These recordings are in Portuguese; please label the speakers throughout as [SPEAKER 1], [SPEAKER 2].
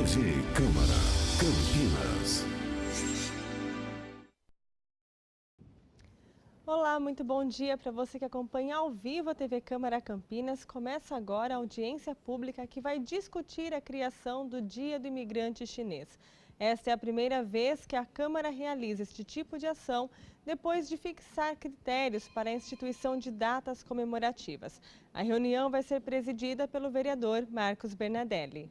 [SPEAKER 1] TV Câmara Campinas.
[SPEAKER 2] Olá, muito bom dia para você que acompanha ao vivo a TV Câmara Campinas. Começa agora a audiência pública que vai discutir a criação do Dia do Imigrante Chinês. Esta é a primeira vez que a Câmara realiza este tipo de ação, depois de fixar critérios para a instituição de datas comemorativas. A reunião vai ser presidida pelo vereador Marcos Bernadelli.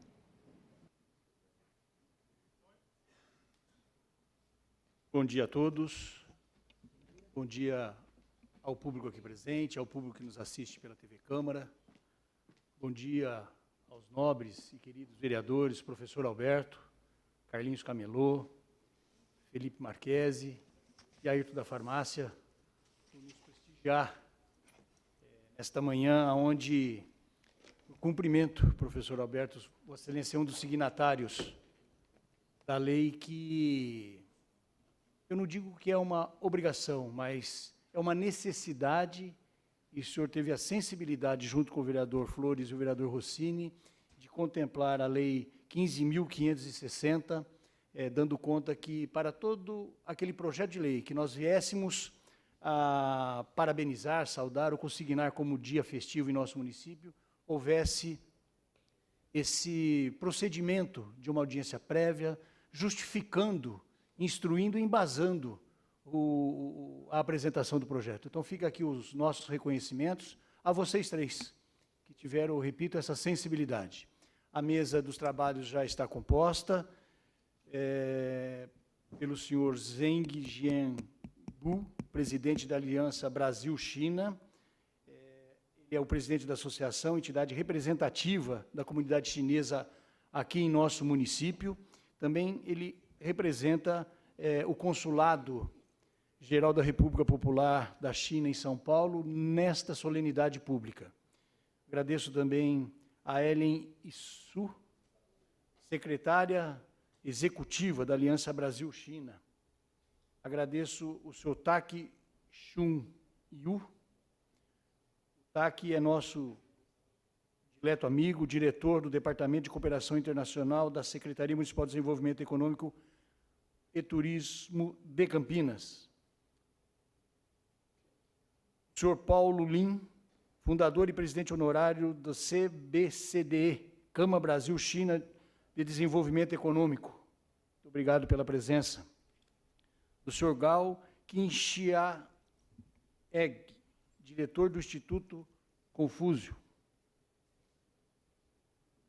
[SPEAKER 3] Bom dia a todos. Bom dia ao público aqui presente, ao público que nos assiste pela TV Câmara. Bom dia aos nobres e queridos vereadores, professor Alberto, Carlinhos Camelô, Felipe Marquesi e Ayrton da Farmácia, por nos prestigiar esta manhã, onde, no cumprimento, professor Alberto, Vossa Excelência é um dos signatários da lei que... eu não digo que é uma obrigação, mas é uma necessidade, e o senhor teve a sensibilidade, junto com o vereador Flores e o vereador Rossini, de contemplar a Lei 15.560, dando conta que, para todo aquele projeto de lei que nós viéssemos a parabenizar, saudar ou consignar como dia festivo em nosso município, houvesse esse procedimento de uma audiência prévia, justificando, instruindo e embasando a apresentação do projeto. Então, fica aqui os nossos reconhecimentos a vocês três, que tiveram, repito, essa sensibilidade. A mesa dos trabalhos já está composta pelo senhor Zheng Jianbu, presidente da Aliança Brasil-China. Ele é o presidente da associação, entidade representativa da comunidade chinesa aqui em nosso município. Também ele representa o Consulado Geral da República Popular da China em São Paulo, nesta solenidade pública. Agradeço também a Ellen Issu, secretária executiva da Aliança Brasil-China. Agradeço o senhor Taki Chun Yu. O Taki é nosso dileto amigo, diretor do Departamento de Cooperação Internacional da Secretaria Municipal de Desenvolvimento Econômico e Turismo de Campinas. O senhor Paulo Lin, fundador e presidente honorário do CBCDE, Câmara Brasil-China de Desenvolvimento Econômico. Muito obrigado pela presença. O senhor Gao Qinxia Egg, diretor do Instituto Confúcio.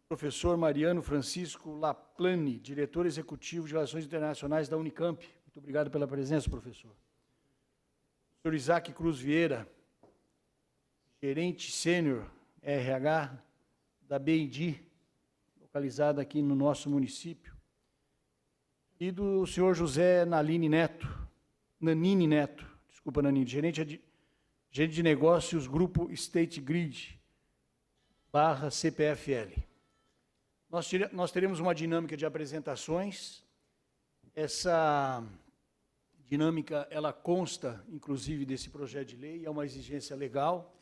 [SPEAKER 3] Professor Mariano Francisco Laplane, diretor executivo de Relações Internacionais da Unicamp. Muito obrigado pela presença, professor. O senhor Isaac Cruz Vieira, gerente sênior RH da BID, localizada aqui no nosso município. E do senhor José Nanini Neto, gerente de negócios Grupo State Grid, / CPFL. Nós teremos uma dinâmica de apresentações. Essa dinâmica, ela consta, inclusive, desse projeto de lei, é uma exigência legal.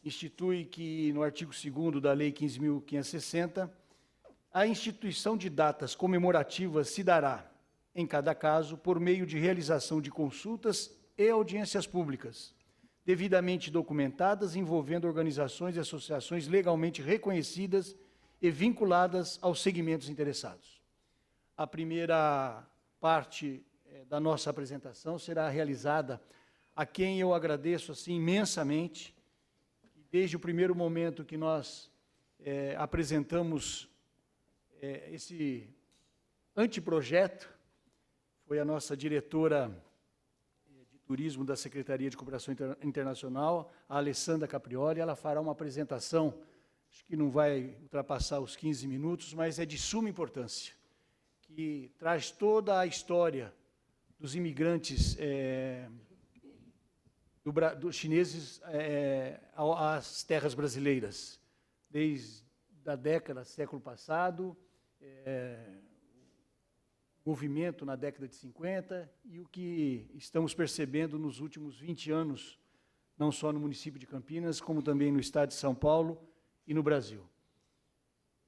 [SPEAKER 3] Institui que, no artigo 2º da Lei 15.560, a instituição de datas comemorativas se dará, em cada caso, por meio de realização de consultas e audiências públicas, devidamente documentadas, envolvendo organizações e associações legalmente reconhecidas e vinculadas aos segmentos interessados. A primeira parte da nossa apresentação será realizada a quem eu agradeço assim, imensamente, desde o primeiro momento que nós apresentamos esse anteprojeto, foi a nossa diretora de turismo da Secretaria de Cooperação Internacional, a Alessandra Caprioli. Ela fará uma apresentação, acho que não vai ultrapassar os 15 minutos, mas é de suma importância, que traz toda a história dos imigrantes dos chineses às terras brasileiras, desde a década, século passado, movimento na década de 50 e o que estamos percebendo nos últimos 20 anos, não só no município de Campinas, como também no estado de São Paulo e no Brasil.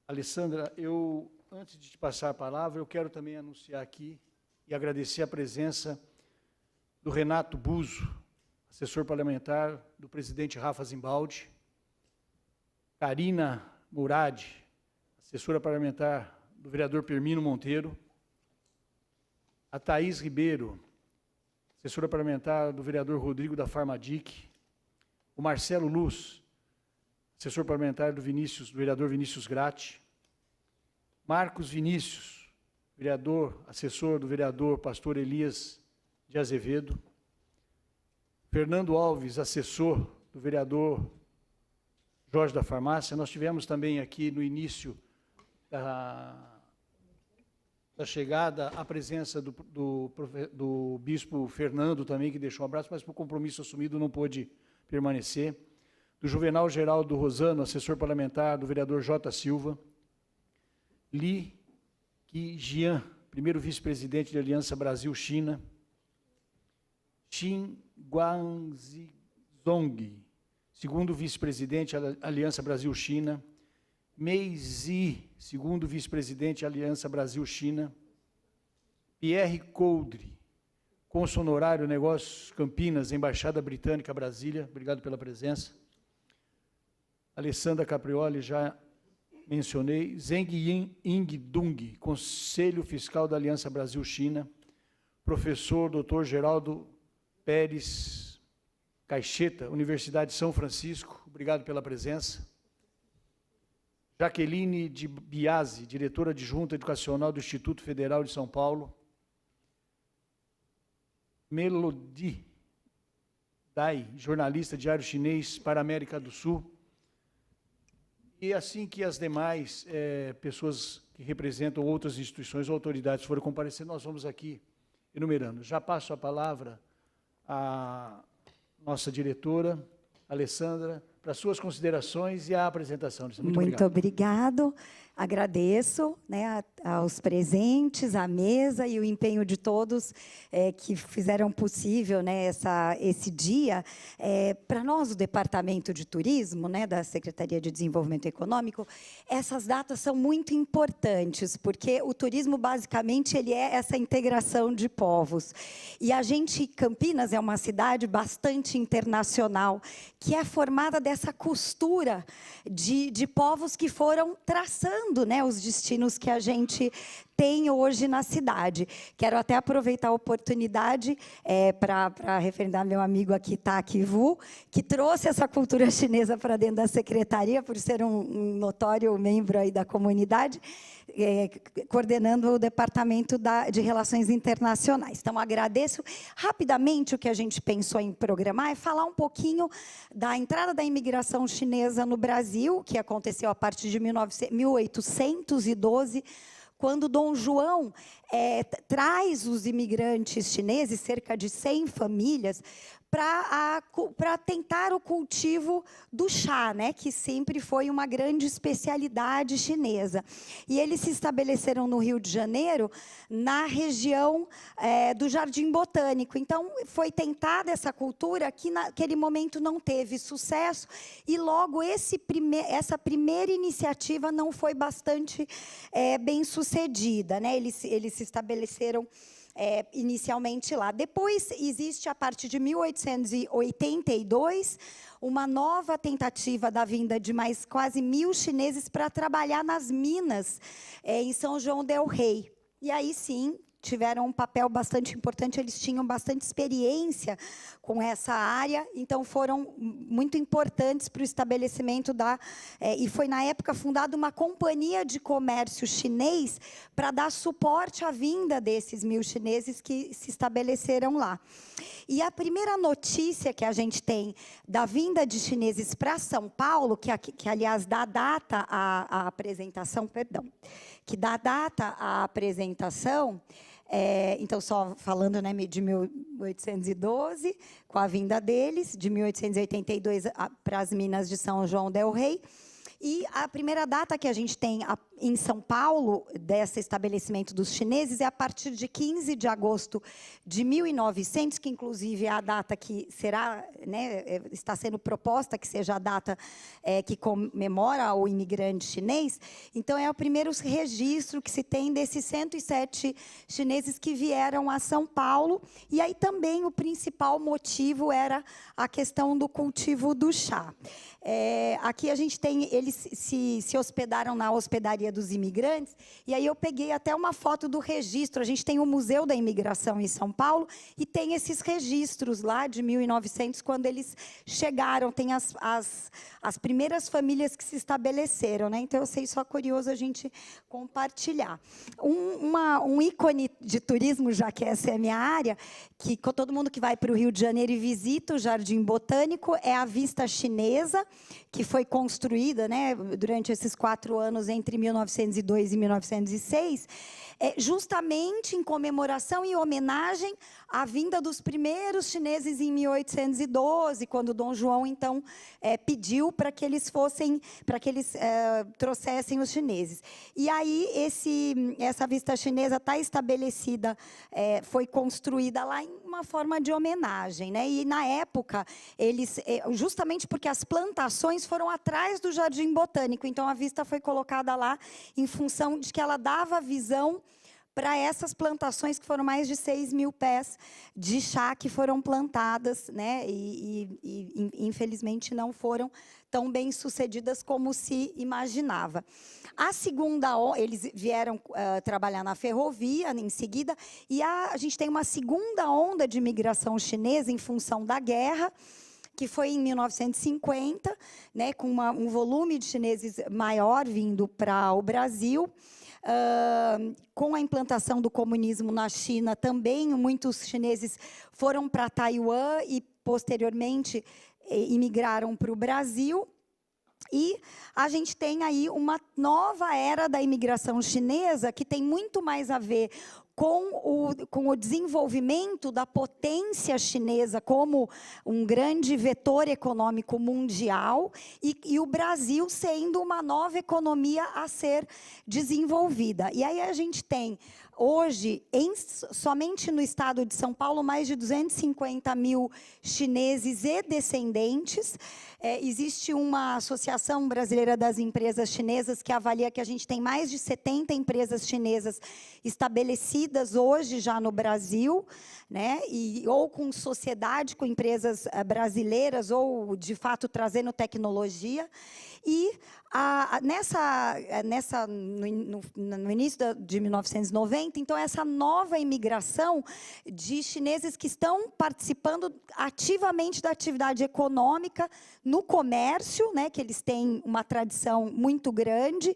[SPEAKER 3] Alessandra, eu antes de te passar a palavra, eu quero também anunciar aqui e agradecer a presença do Renato Buzo, assessor parlamentar do presidente Rafa Zimbaldi, Karina Murad, assessora parlamentar do vereador Permino Monteiro, a Thaís Ribeiro, assessora parlamentar do vereador Rodrigo da Farmadic, o Marcelo Luz, assessor parlamentar do vereador Vinícius Gratti, Marcos Vinícius, assessor do vereador Pastor Elias de Azevedo, Fernando Alves, assessor do vereador Jorge da Farmácia. Nós tivemos também aqui no início da chegada a presença do bispo Fernando também, que deixou um abraço, mas por compromisso assumido não pôde permanecer, do Juvenal Geraldo Rosano, assessor parlamentar do vereador J. Silva, Li Qijian, primeiro vice-presidente da Aliança Brasil-China, Xin Guangzong, segundo vice-presidente da Aliança Brasil-China, Mei Zi, segundo vice-presidente da Aliança Brasil-China, Pierre Coudre, cônsul honorário Negócios Campinas, Embaixada Britânica, Brasília, obrigado pela presença. Alessandra Caprioli, já mencionei. Zeng Ying Dung, Conselho Fiscal da Aliança Brasil-China. Professor Dr. Geraldo Pérez Caixeta, Universidade de São Francisco, obrigado pela presença. Jaqueline de Biasi, diretora adjunta educacional do Instituto Federal de São Paulo. Melody Dai, jornalista Diário Chinês para a América do Sul. E assim que as demais pessoas que representam outras instituições ou autoridades forem comparecer, nós vamos aqui enumerando. Já passo a palavra à nossa diretora, Alessandra, para suas considerações e a apresentação.
[SPEAKER 4] Muito obrigado. Agradeço, né, aos presentes, à mesa e o empenho de todos que fizeram possível, né, esse dia. Para nós, o Departamento de Turismo, né, da Secretaria de Desenvolvimento Econômico, essas datas são muito importantes, porque o turismo, basicamente, ele é essa integração de povos. E Campinas é uma cidade bastante internacional, que é formada dessa costura de povos que foram traçando, né, os destinos que a gente tem hoje na cidade. Quero até aproveitar a oportunidade para referendar meu amigo aqui, Tak Vu, que trouxe essa cultura chinesa para dentro da secretaria, por ser um notório membro aí da comunidade, coordenando o Departamento de Relações Internacionais. Então, agradeço. Rapidamente, o que a gente pensou em programar é falar um pouquinho da entrada da imigração chinesa no Brasil, que aconteceu a partir de 1812, quando Dom João traz os imigrantes chineses, cerca de 100 famílias, para tentar o cultivo do chá, né, que sempre foi uma grande especialidade chinesa. E eles se estabeleceram no Rio de Janeiro, na região do Jardim Botânico. Então, foi tentada essa cultura que, naquele momento, não teve sucesso, e logo essa primeira iniciativa não foi bastante bem sucedida, né? Eles se estabeleceram inicialmente lá. Depois, existe, a partir de 1882, uma nova tentativa da vinda de mais quase 1.000 chineses para trabalhar nas minas em São João del Rei. E aí, sim, tiveram um papel bastante importante, eles tinham bastante experiência com essa área, então foram muito importantes para o estabelecimento e foi, na época, fundada uma companhia de comércio chinês para dar suporte à vinda desses 1.000 chineses que se estabeleceram lá. E a primeira notícia que a gente tem da vinda de chineses para São Paulo, que aliás, dá data à apresentação, que dá data à apresentação, então, só falando, né, de 1812, com a vinda deles, de 1882 para as minas de São João del Rei. E a primeira data que a gente tem em São Paulo, desse estabelecimento dos chineses, é a partir de 15 de agosto de 1900, que inclusive é a data que será, né, está sendo proposta que seja a data que comemora o imigrante chinês. Então, é o primeiro registro que se tem desses 107 chineses que vieram a São Paulo. E aí também o principal motivo era a questão do cultivo do chá. Aqui a gente tem, eles se hospedaram na hospedaria dos imigrantes, e aí eu peguei até uma foto do registro. A gente tem o Museu da Imigração em São Paulo, e tem esses registros lá de 1900, quando eles chegaram, tem as primeiras famílias que se estabeleceram, né? Então, eu sei, só curioso a gente compartilhar. Um ícone de turismo, já que essa é a minha área, que todo mundo que vai para o Rio de Janeiro e visita o Jardim Botânico, é a Vista Chinesa, que foi construída, né, durante esses 4 anos, entre 1902 e 1906, justamente em comemoração e homenagem à vinda dos primeiros chineses em 1812, quando Dom João, então, pediu para que eles trouxessem os chineses. E aí, essa Vista Chinesa está estabelecida, foi construída lá em uma forma de homenagem, né? E, na época, eles, justamente porque as plantações foram atrás do Jardim Botânico, então a vista foi colocada lá em função de que ela dava visão para essas plantações, que foram mais de 6.000 pés de chá que foram plantadas, né? E infelizmente, não foram tão bem sucedidas como se imaginava. A segunda, eles vieram trabalhar na ferrovia em seguida, e a gente tem uma segunda onda de imigração chinesa em função da guerra, que foi em 1950, né, com um volume de chineses maior vindo para o Brasil. Com a implantação do comunismo na China, também muitos chineses foram para Taiwan e, posteriormente, imigraram para o Brasil. E a gente tem aí uma nova era da imigração chinesa, que tem muito mais a ver com o desenvolvimento da potência chinesa como um grande vetor econômico mundial, e o Brasil sendo uma nova economia a ser desenvolvida. E aí a gente tem, hoje, somente no estado de São Paulo, mais de 250 mil chineses e descendentes. Existe uma Associação Brasileira das Empresas Chinesas que avalia que a gente tem mais de 70 empresas chinesas estabelecidas hoje já no Brasil, né? Ou com sociedade, com empresas brasileiras, ou, de fato, trazendo tecnologia. E no início de 1990, então, essa nova imigração de chineses que estão participando ativamente da atividade econômica, no comércio, né, que eles têm uma tradição muito grande.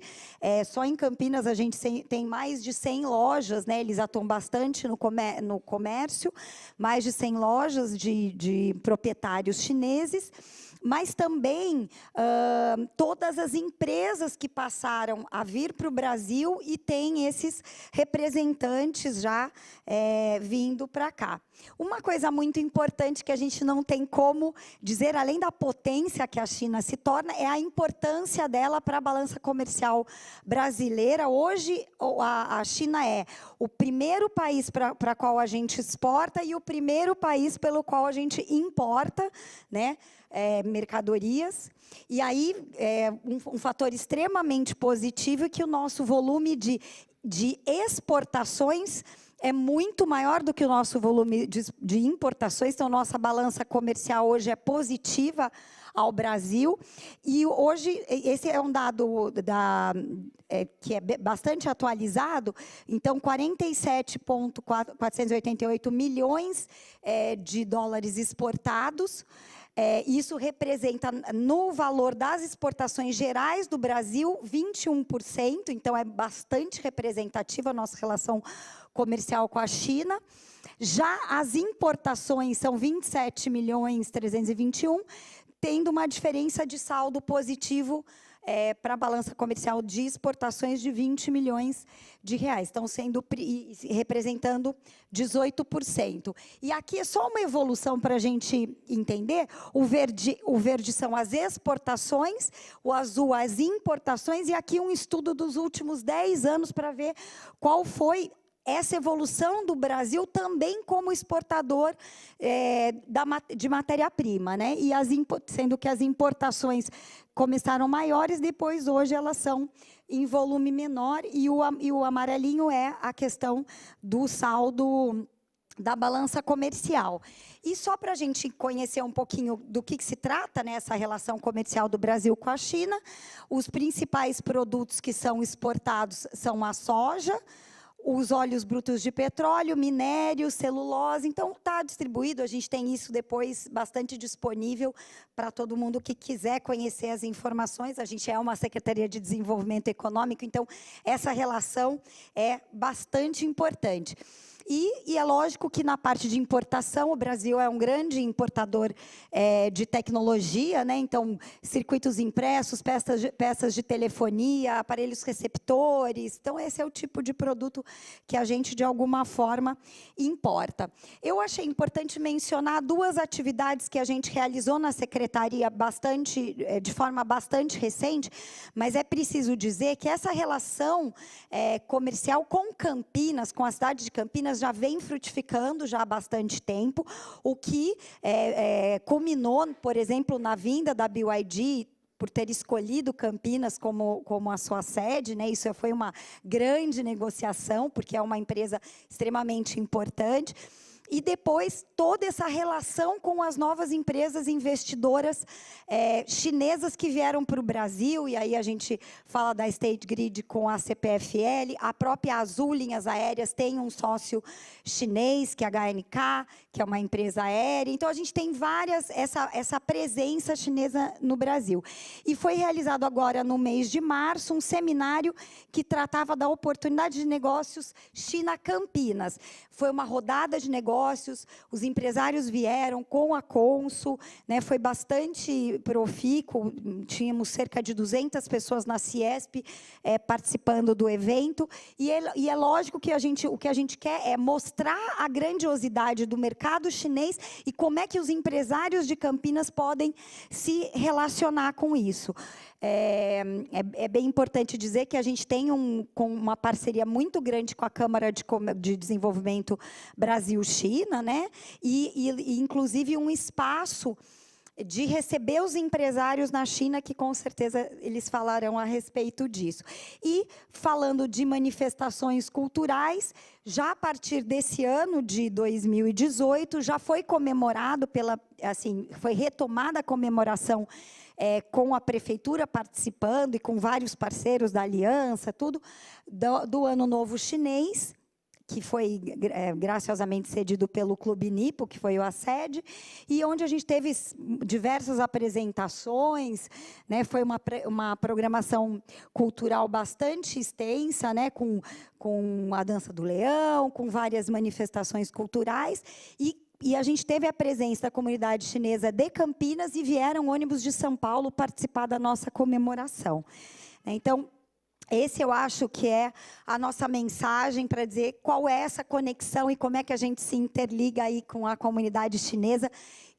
[SPEAKER 4] Só em Campinas a gente tem mais de 100 lojas, né, eles atuam bastante no comércio, mais de 100 lojas de proprietários chineses. Mas também todas as empresas que passaram a vir para o Brasil e tem esses representantes já vindo para cá. Uma coisa muito importante que a gente não tem como dizer, além da potência que a China se torna, é a importância dela para a balança comercial brasileira. Hoje, a China é o primeiro país para qual a gente exporta e o primeiro país pelo qual a gente importa, né? Mercadorias. E aí, um fator extremamente positivo é que o nosso volume de exportações é muito maior do que o nosso volume de importações. Então, nossa balança comercial hoje é positiva ao Brasil. E hoje, esse é um dado que é bastante atualizado. Então, 47,488 milhões de dólares exportados. Isso representa, no valor das exportações gerais do Brasil, 21%. Então, é bastante representativa a nossa relação comercial com a China. Já as importações são 27.321, tendo uma diferença de saldo positivo para a balança comercial de exportações de 20 milhões de reais, estão representando 18%. E aqui é só uma evolução para a gente entender, o verde são as exportações, o azul as importações, e aqui um estudo dos últimos 10 anos para ver qual foi essa evolução do Brasil também como exportador de matéria-prima, né? E sendo que as importações começaram maiores, depois hoje elas são em volume menor, e o amarelinho é a questão do saldo da balança comercial. E só para a gente conhecer um pouquinho do que se trata nessa relação comercial do Brasil com a China, os principais produtos que são exportados são a soja, os óleos brutos de petróleo, minério, celulose. Então, está distribuído, a gente tem isso depois bastante disponível para todo mundo que quiser conhecer as informações. A gente é uma Secretaria de Desenvolvimento Econômico, então, essa relação é bastante importante. E é lógico que na parte de importação, o Brasil é um grande importador de tecnologia, né? Então, circuitos impressos, peças de telefonia, aparelhos receptores. Então, esse é o tipo de produto que a gente, de alguma forma, importa. Eu achei importante mencionar 2 atividades que a gente realizou na Secretaria de forma bastante recente, mas é preciso dizer que essa relação comercial com Campinas, com a cidade de Campinas, já vem frutificando já há bastante tempo, o que culminou, por exemplo, na vinda da BYD, por ter escolhido Campinas como a sua sede, né? Isso foi uma grande negociação, porque é uma empresa extremamente importante. E depois, toda essa relação com as novas empresas investidoras chinesas que vieram para o Brasil, e aí a gente fala da State Grid com a CPFL, a própria Azul Linhas Aéreas tem um sócio chinês, que é a HNK, que é uma empresa aérea. Então, a gente tem essa presença chinesa no Brasil. E foi realizado agora, no mês de março, um seminário que tratava da oportunidade de negócios China-Campinas. Foi uma rodada de negócios, os empresários vieram com a Consul, né, foi bastante profícuo, tínhamos cerca de 200 pessoas na Ciesp participando do evento, e é lógico que o que a gente quer é mostrar a grandiosidade do mercado chinês e como é que os empresários de Campinas podem se relacionar com isso. É bem importante dizer que a gente tem uma parceria muito grande com a Câmara de Desenvolvimento Brasil-China, né? E, inclusive, um espaço de receber os empresários na China, que com certeza eles falarão a respeito disso. E, falando de manifestações culturais, já a partir desse ano de 2018, já foi comemorado foi retomada a comemoração com a prefeitura participando e com vários parceiros da aliança, tudo, do Ano Novo Chinês, que foi graciosamente cedido pelo Clube Nipo, que foi a sede, e onde a gente teve diversas apresentações, né, foi uma programação cultural bastante extensa, né, com a Dança do Leão, com várias manifestações culturais, e a gente teve a presença da comunidade chinesa de Campinas e vieram ônibus de São Paulo participar da nossa comemoração. Então, esse eu acho que é a nossa mensagem para dizer qual é essa conexão e como é que a gente se interliga aí com a comunidade chinesa,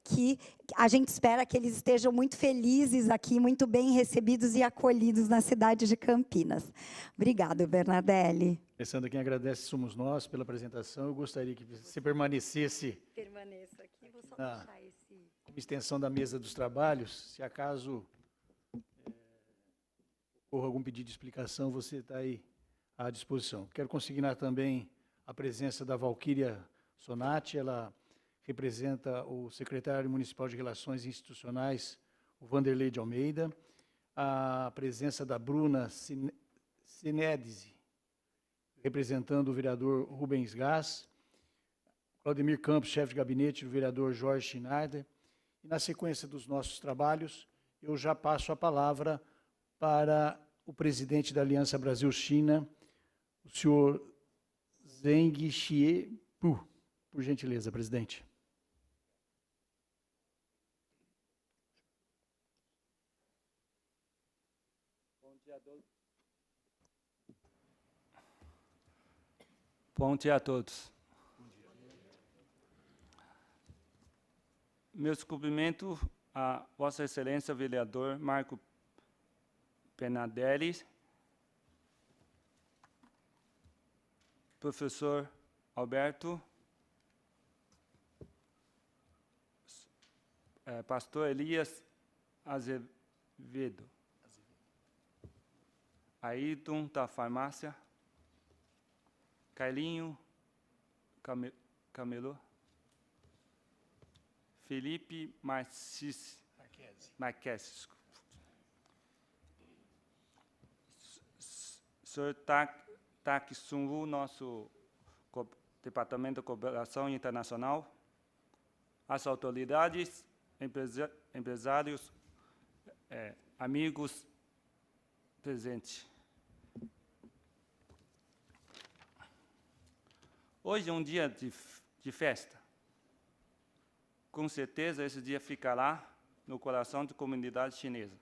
[SPEAKER 4] que a gente espera que eles estejam muito felizes aqui, muito bem recebidos e acolhidos na cidade de Campinas. Obrigada, Bernardelli.
[SPEAKER 3] Alessandra, quem agradece somos nós pela apresentação. Eu gostaria que você permanecesse
[SPEAKER 4] aqui, vou só
[SPEAKER 3] deixar como extensão da mesa dos trabalhos. Se acaso ocorra algum pedido de explicação, você está aí à disposição. Quero consignar também a presença da Valquíria Sonati, ela representa o secretário municipal de Relações Institucionais, o Vanderlei de Almeida, a presença da Bruna Sinedzi, representando o vereador Rubens Gás, Claudemir Campos, chefe de gabinete do vereador Jorge Schneider. E, na sequência dos nossos trabalhos, eu já passo a palavra para o presidente da Aliança Brasil-China, o senhor Zheng Xiepu. Por gentileza, presidente.
[SPEAKER 5] Bom dia a todos. Meus cumprimentos a Vossa Excelência, vereador Marco Penadelli, professor Alberto, pastor Elias Azevedo, Ayrton da farmácia, Carlinho Camelo, Felipe Marques, Sr. Tak Sun-woo, nosso Departamento de Cooperação Internacional, as autoridades, empresários, amigos presentes. Hoje é um dia de festa. Com certeza, esse dia ficará no coração da comunidade chinesa.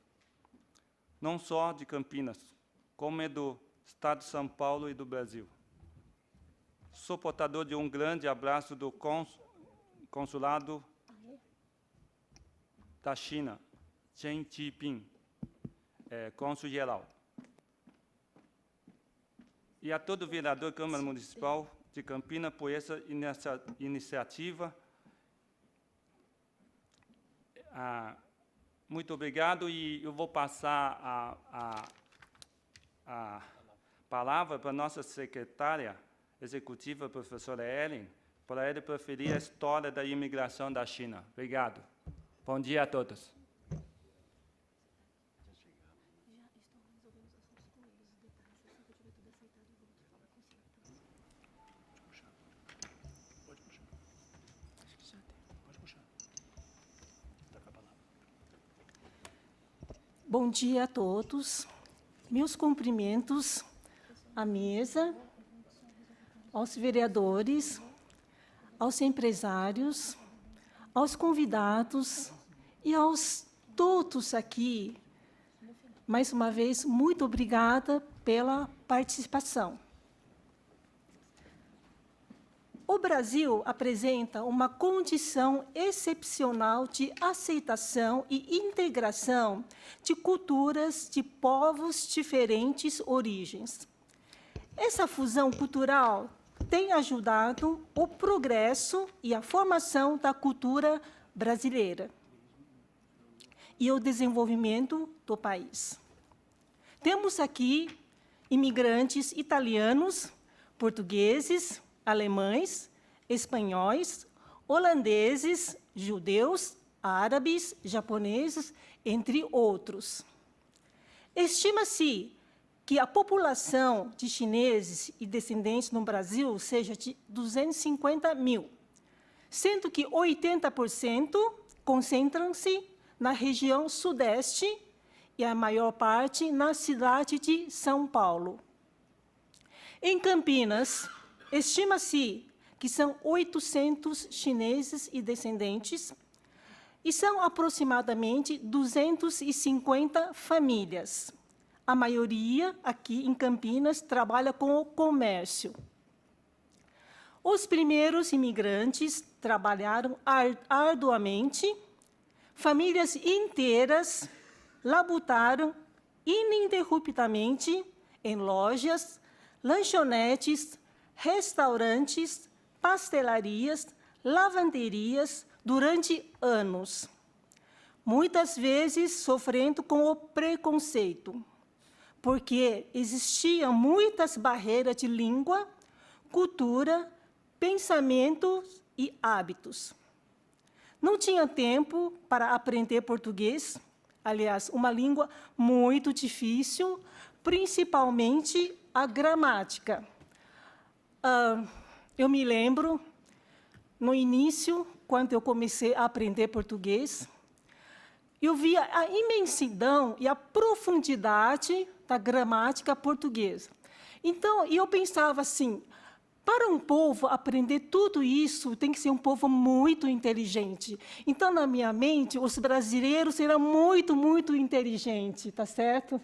[SPEAKER 5] Não só de Campinas, como é do Estado de São Paulo e do Brasil. Sou portador de um grande abraço do consulado da China, Chen Jiping, cônsul-geral. E a todo vereador da Câmara Municipal de Campinas por essa iniciativa. Muito obrigado, e eu vou passar a palavra para a nossa secretária executiva, professora Ellen, para ela preferir a história da imigração da China. Obrigado. Bom dia a todos.
[SPEAKER 6] Bom dia a todos. Meus cumprimentos à mesa, aos vereadores, aos empresários, aos convidados e aos todos aqui. Mais uma vez, muito obrigada pela participação. O Brasil apresenta uma condição excepcional de aceitação e integração de culturas de povos diferentes origens. Essa fusão cultural tem ajudado o progresso e a formação da cultura brasileira e o desenvolvimento do país. Temos aqui imigrantes italianos, portugueses, alemães, espanhóis, holandeses, judeus, árabes, japoneses, entre outros. Estima-se que a população de chineses e descendentes no Brasil seja de 250 mil, sendo que 80% concentram-se na região sudeste e a maior parte na cidade de São Paulo. Em Campinas, estima-se que são 800 chineses e descendentes, e são aproximadamente 250 famílias. A maioria, aqui em Campinas, trabalha com o comércio. Os primeiros imigrantes trabalharam arduamente, famílias inteiras labutaram ininterruptamente em lojas, lanchonetes, restaurantes, pastelarias, lavanderias durante anos, muitas vezes sofrendo com o preconceito, porque existiam muitas barreiras de língua, cultura, pensamentos e hábitos. Não tinha tempo para aprender português, aliás, uma língua muito difícil, principalmente a gramática. Eu me lembro, no início, quando eu comecei a aprender português, eu via a imensidão e a profundidade da gramática portuguesa. Então, eu pensava assim, para um povo aprender tudo isso, tem que ser um povo muito inteligente. Então, na minha mente, os brasileiros serão muito, muito inteligentes, tá certo?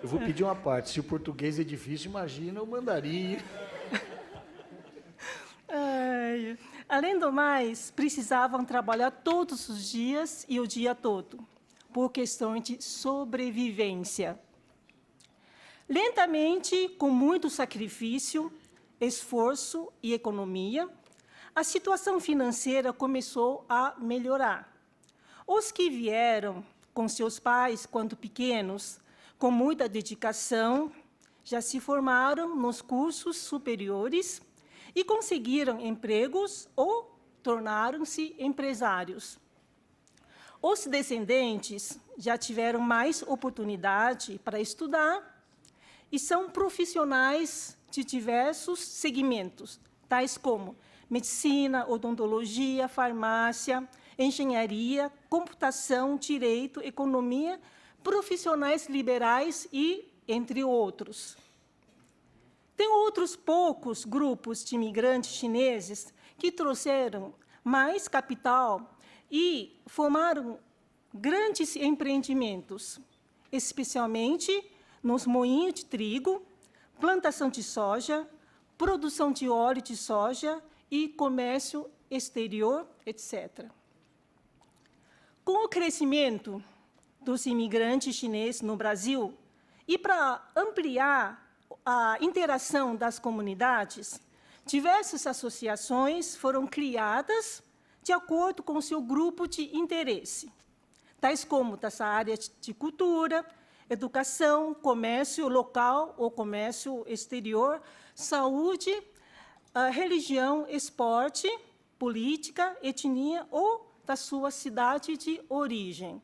[SPEAKER 3] Eu vou pedir uma parte. Se o português é difícil, imagina o mandarim.
[SPEAKER 6] Além do mais, precisavam trabalhar todos os dias e o dia todo, por questão de sobrevivência. Lentamente, com muito sacrifício, esforço e economia, a situação financeira começou a melhorar. Os que vieram com seus pais, quando pequenos, com muita dedicação, já se formaram nos cursos superiores e conseguiram empregos ou tornaram-se empresários. Os descendentes já tiveram mais oportunidade para estudar e são profissionais de diversos segmentos, tais como medicina, odontologia, farmácia, engenharia, computação, direito, economia, profissionais liberais e entre outros. Tem outros poucos grupos de imigrantes chineses que trouxeram mais capital e formaram grandes empreendimentos, especialmente nos moinhos de trigo, plantação de soja, produção de óleo de soja e comércio exterior, etc. Com o crescimento dos imigrantes chineses no Brasil e para ampliar a interação das comunidades, diversas associações foram criadas de acordo com o seu grupo de interesse, tais como dessa área de cultura, educação, comércio local ou comércio exterior, saúde, religião, esporte, política, etnia ou da sua cidade de origem.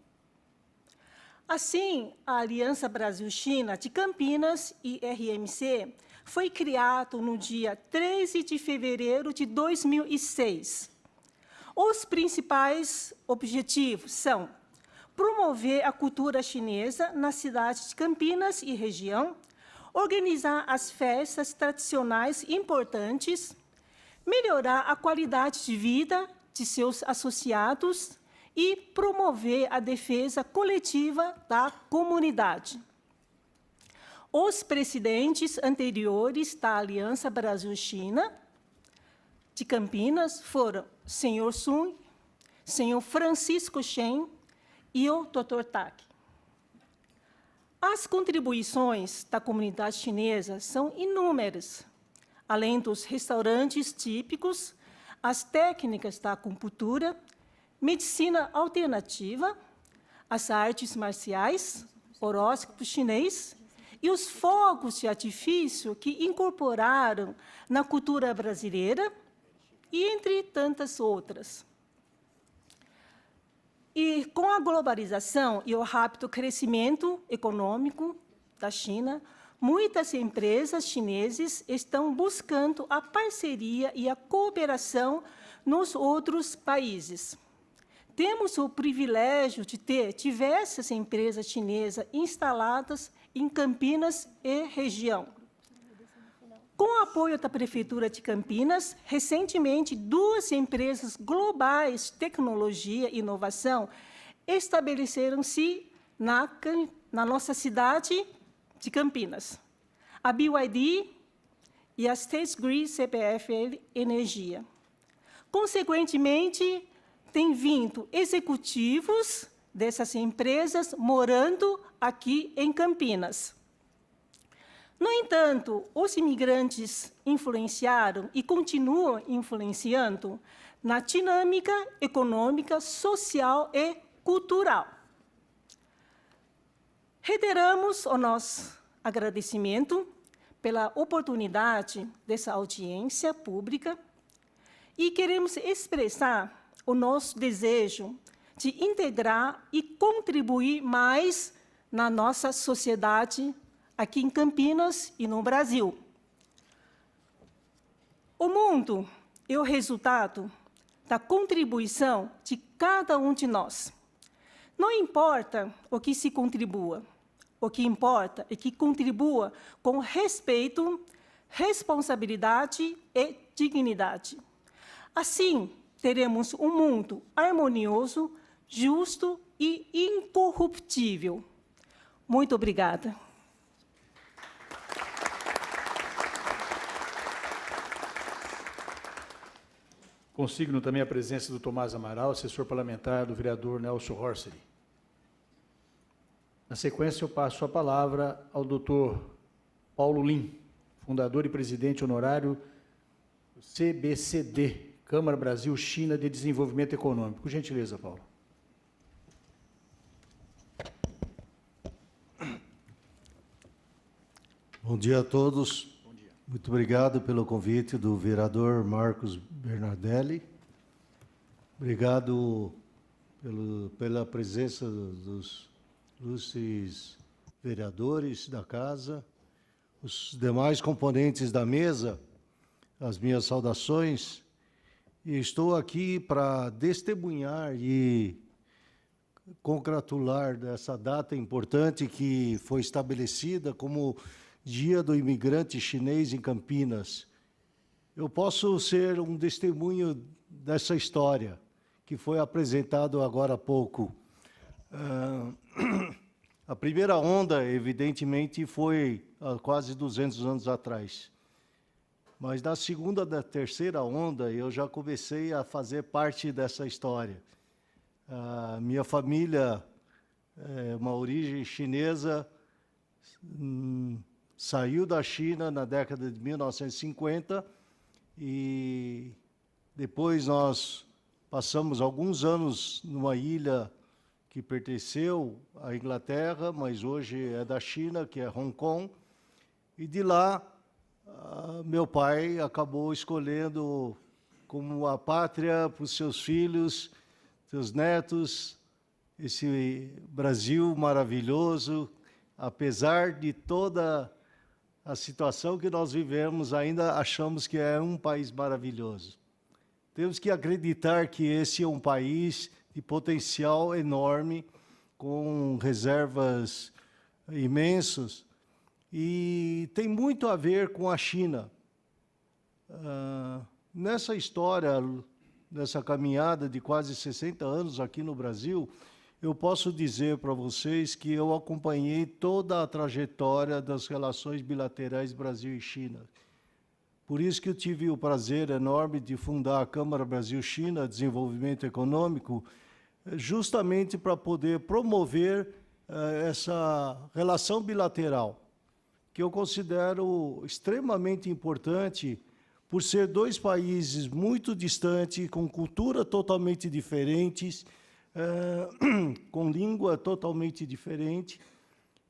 [SPEAKER 6] Assim, a Aliança Brasil-China de Campinas, IRMC, foi criado no dia 13 de fevereiro de 2006. Os principais objetivos são promover a cultura chinesa na cidade de Campinas e região, organizar as festas tradicionais importantes, melhorar a qualidade de vida de seus associados e promover a defesa coletiva da comunidade. Os presidentes anteriores da Aliança Brasil-China de Campinas foram Sr. Sun, Sr. Francisco Shen e o Dr. Tak. As contribuições da comunidade chinesa são inúmeras, além dos restaurantes típicos, as técnicas da acupuntura, medicina alternativa, as artes marciais, horóscopo chinês e os fogos de artifício que incorporaram na cultura brasileira e entre tantas outras. E com a globalização e o rápido crescimento econômico da China, muitas empresas chinesas estão buscando a parceria e a cooperação nos outros países. Temos o privilégio de ter diversas empresas chinesas instaladas em Campinas e região. Com o apoio da Prefeitura de Campinas, recentemente, 2 empresas globais de tecnologia e inovação estabeleceram-se na nossa cidade de Campinas. A BYD e a State Grid CPFL Energia. Consequentemente, tem vindo executivos dessas empresas morando aqui em Campinas. No entanto, os imigrantes influenciaram e continuam influenciando na dinâmica econômica, social e cultural. Reiteramos o nosso agradecimento pela oportunidade dessa audiência pública e queremos expressar o nosso desejo de integrar e contribuir mais na nossa sociedade aqui em Campinas e no Brasil. O mundo é o resultado da contribuição de cada um de nós. Não importa o que se contribua, o que importa é que contribua com respeito, responsabilidade e dignidade. Assim, teremos um mundo harmonioso, justo e incorruptível. Muito obrigada.
[SPEAKER 3] Consigno também a presença do Tomás Amaral, assessor parlamentar do vereador Nelson Horsery. Na sequência, eu passo a palavra ao doutor Paulo Lim, fundador e presidente honorário do CBCD, Câmara Brasil-China de Desenvolvimento Econômico. Por gentileza, Paulo.
[SPEAKER 7] Bom dia a todos. Bom dia. Muito obrigado pelo convite do vereador Marcos Bernardelli. Obrigado pela presença dos ilustres vereadores da casa, os demais componentes da mesa, as minhas saudações. E estou aqui para testemunhar e congratular dessa data importante que foi estabelecida como Dia do Imigrante Chinês em Campinas. Eu posso ser um testemunho dessa história que foi apresentado agora há pouco. A primeira onda, evidentemente, foi há quase 200 anos atrás. Mas na segunda da terceira onda, eu já comecei a fazer parte dessa história. A minha família, uma origem chinesa, saiu da China na década de 1950 e depois nós passamos alguns anos numa ilha que pertenceu à Inglaterra, mas hoje é da China, que é Hong Kong, e de lá meu pai acabou escolhendo como a pátria para os seus filhos, seus netos, esse Brasil maravilhoso. Apesar de toda a situação que nós vivemos, ainda achamos que é um país maravilhoso. Temos que acreditar que esse é um país de potencial enorme, com reservas imensas, e tem muito a ver com a China. Nessa história, nessa caminhada de quase 60 anos aqui no Brasil, eu posso dizer para vocês que eu acompanhei toda a trajetória das relações bilaterais Brasil e China. Por isso que eu tive o prazer enorme de fundar a Câmara Brasil-China Desenvolvimento Econômico, justamente para poder promover essa relação bilateral, que eu considero extremamente importante, por ser dois países muito distantes, com cultura totalmente diferentes, com língua totalmente diferente,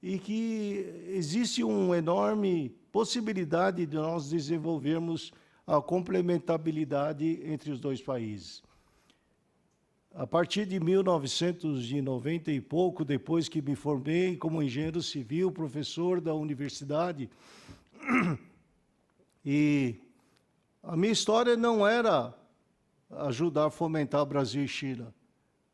[SPEAKER 7] e que existe uma enorme possibilidade de nós desenvolvermos a complementabilidade entre os dois países. A partir de 1990 e pouco, depois que me formei como engenheiro civil, professor da universidade, e a minha história não era ajudar a fomentar Brasil e China.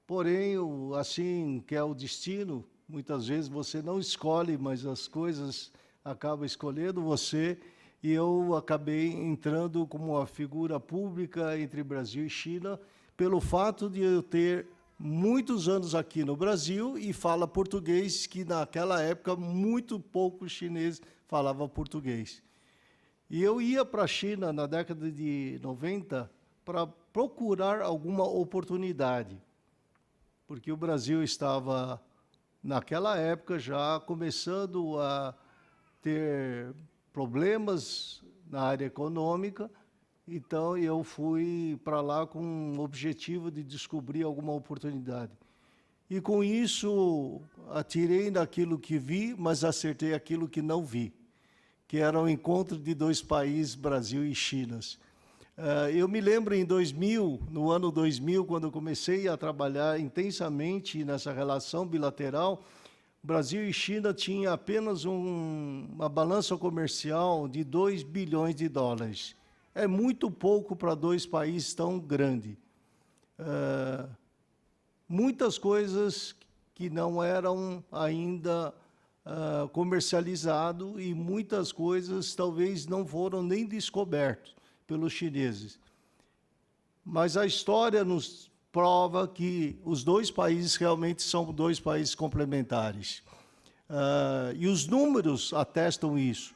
[SPEAKER 7] Porém, assim que é o destino, muitas vezes você não escolhe, mas as coisas acabam escolhendo você, e eu acabei entrando como uma figura pública entre Brasil e China, pelo fato de eu ter muitos anos aqui no Brasil e fala português, que naquela época muito poucos chineses falavam português. E eu ia para a China na década de 90 para procurar alguma oportunidade, porque o Brasil estava, naquela época, já começando a ter problemas na área econômica. Então, eu fui para lá com o objetivo de descobrir alguma oportunidade. E, com isso, atirei naquilo que vi, mas acertei aquilo que não vi, que era o encontro de dois países, Brasil e China. Eu me lembro em 2000, no ano 2000, quando eu comecei a trabalhar intensamente nessa relação bilateral, Brasil e China tinham apenas uma balança comercial de 2 bilhões de dólares. É muito pouco para dois países tão grandes. Muitas coisas que não eram ainda comercializadas e muitas coisas talvez não foram nem descobertas pelos chineses. Mas a história nos prova que os dois países realmente são dois países complementares. E os números atestam isso.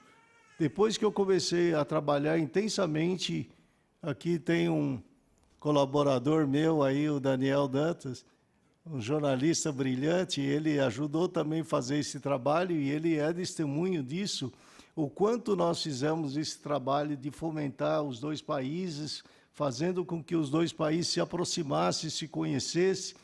[SPEAKER 7] Depois que eu comecei a trabalhar intensamente, aqui tem um colaborador meu aí, o Daniel Dantas, um jornalista brilhante, ele ajudou também a fazer esse trabalho e ele é testemunho disso, o quanto nós fizemos esse trabalho de fomentar os dois países, fazendo com que os dois países se aproximassem, se conhecessem.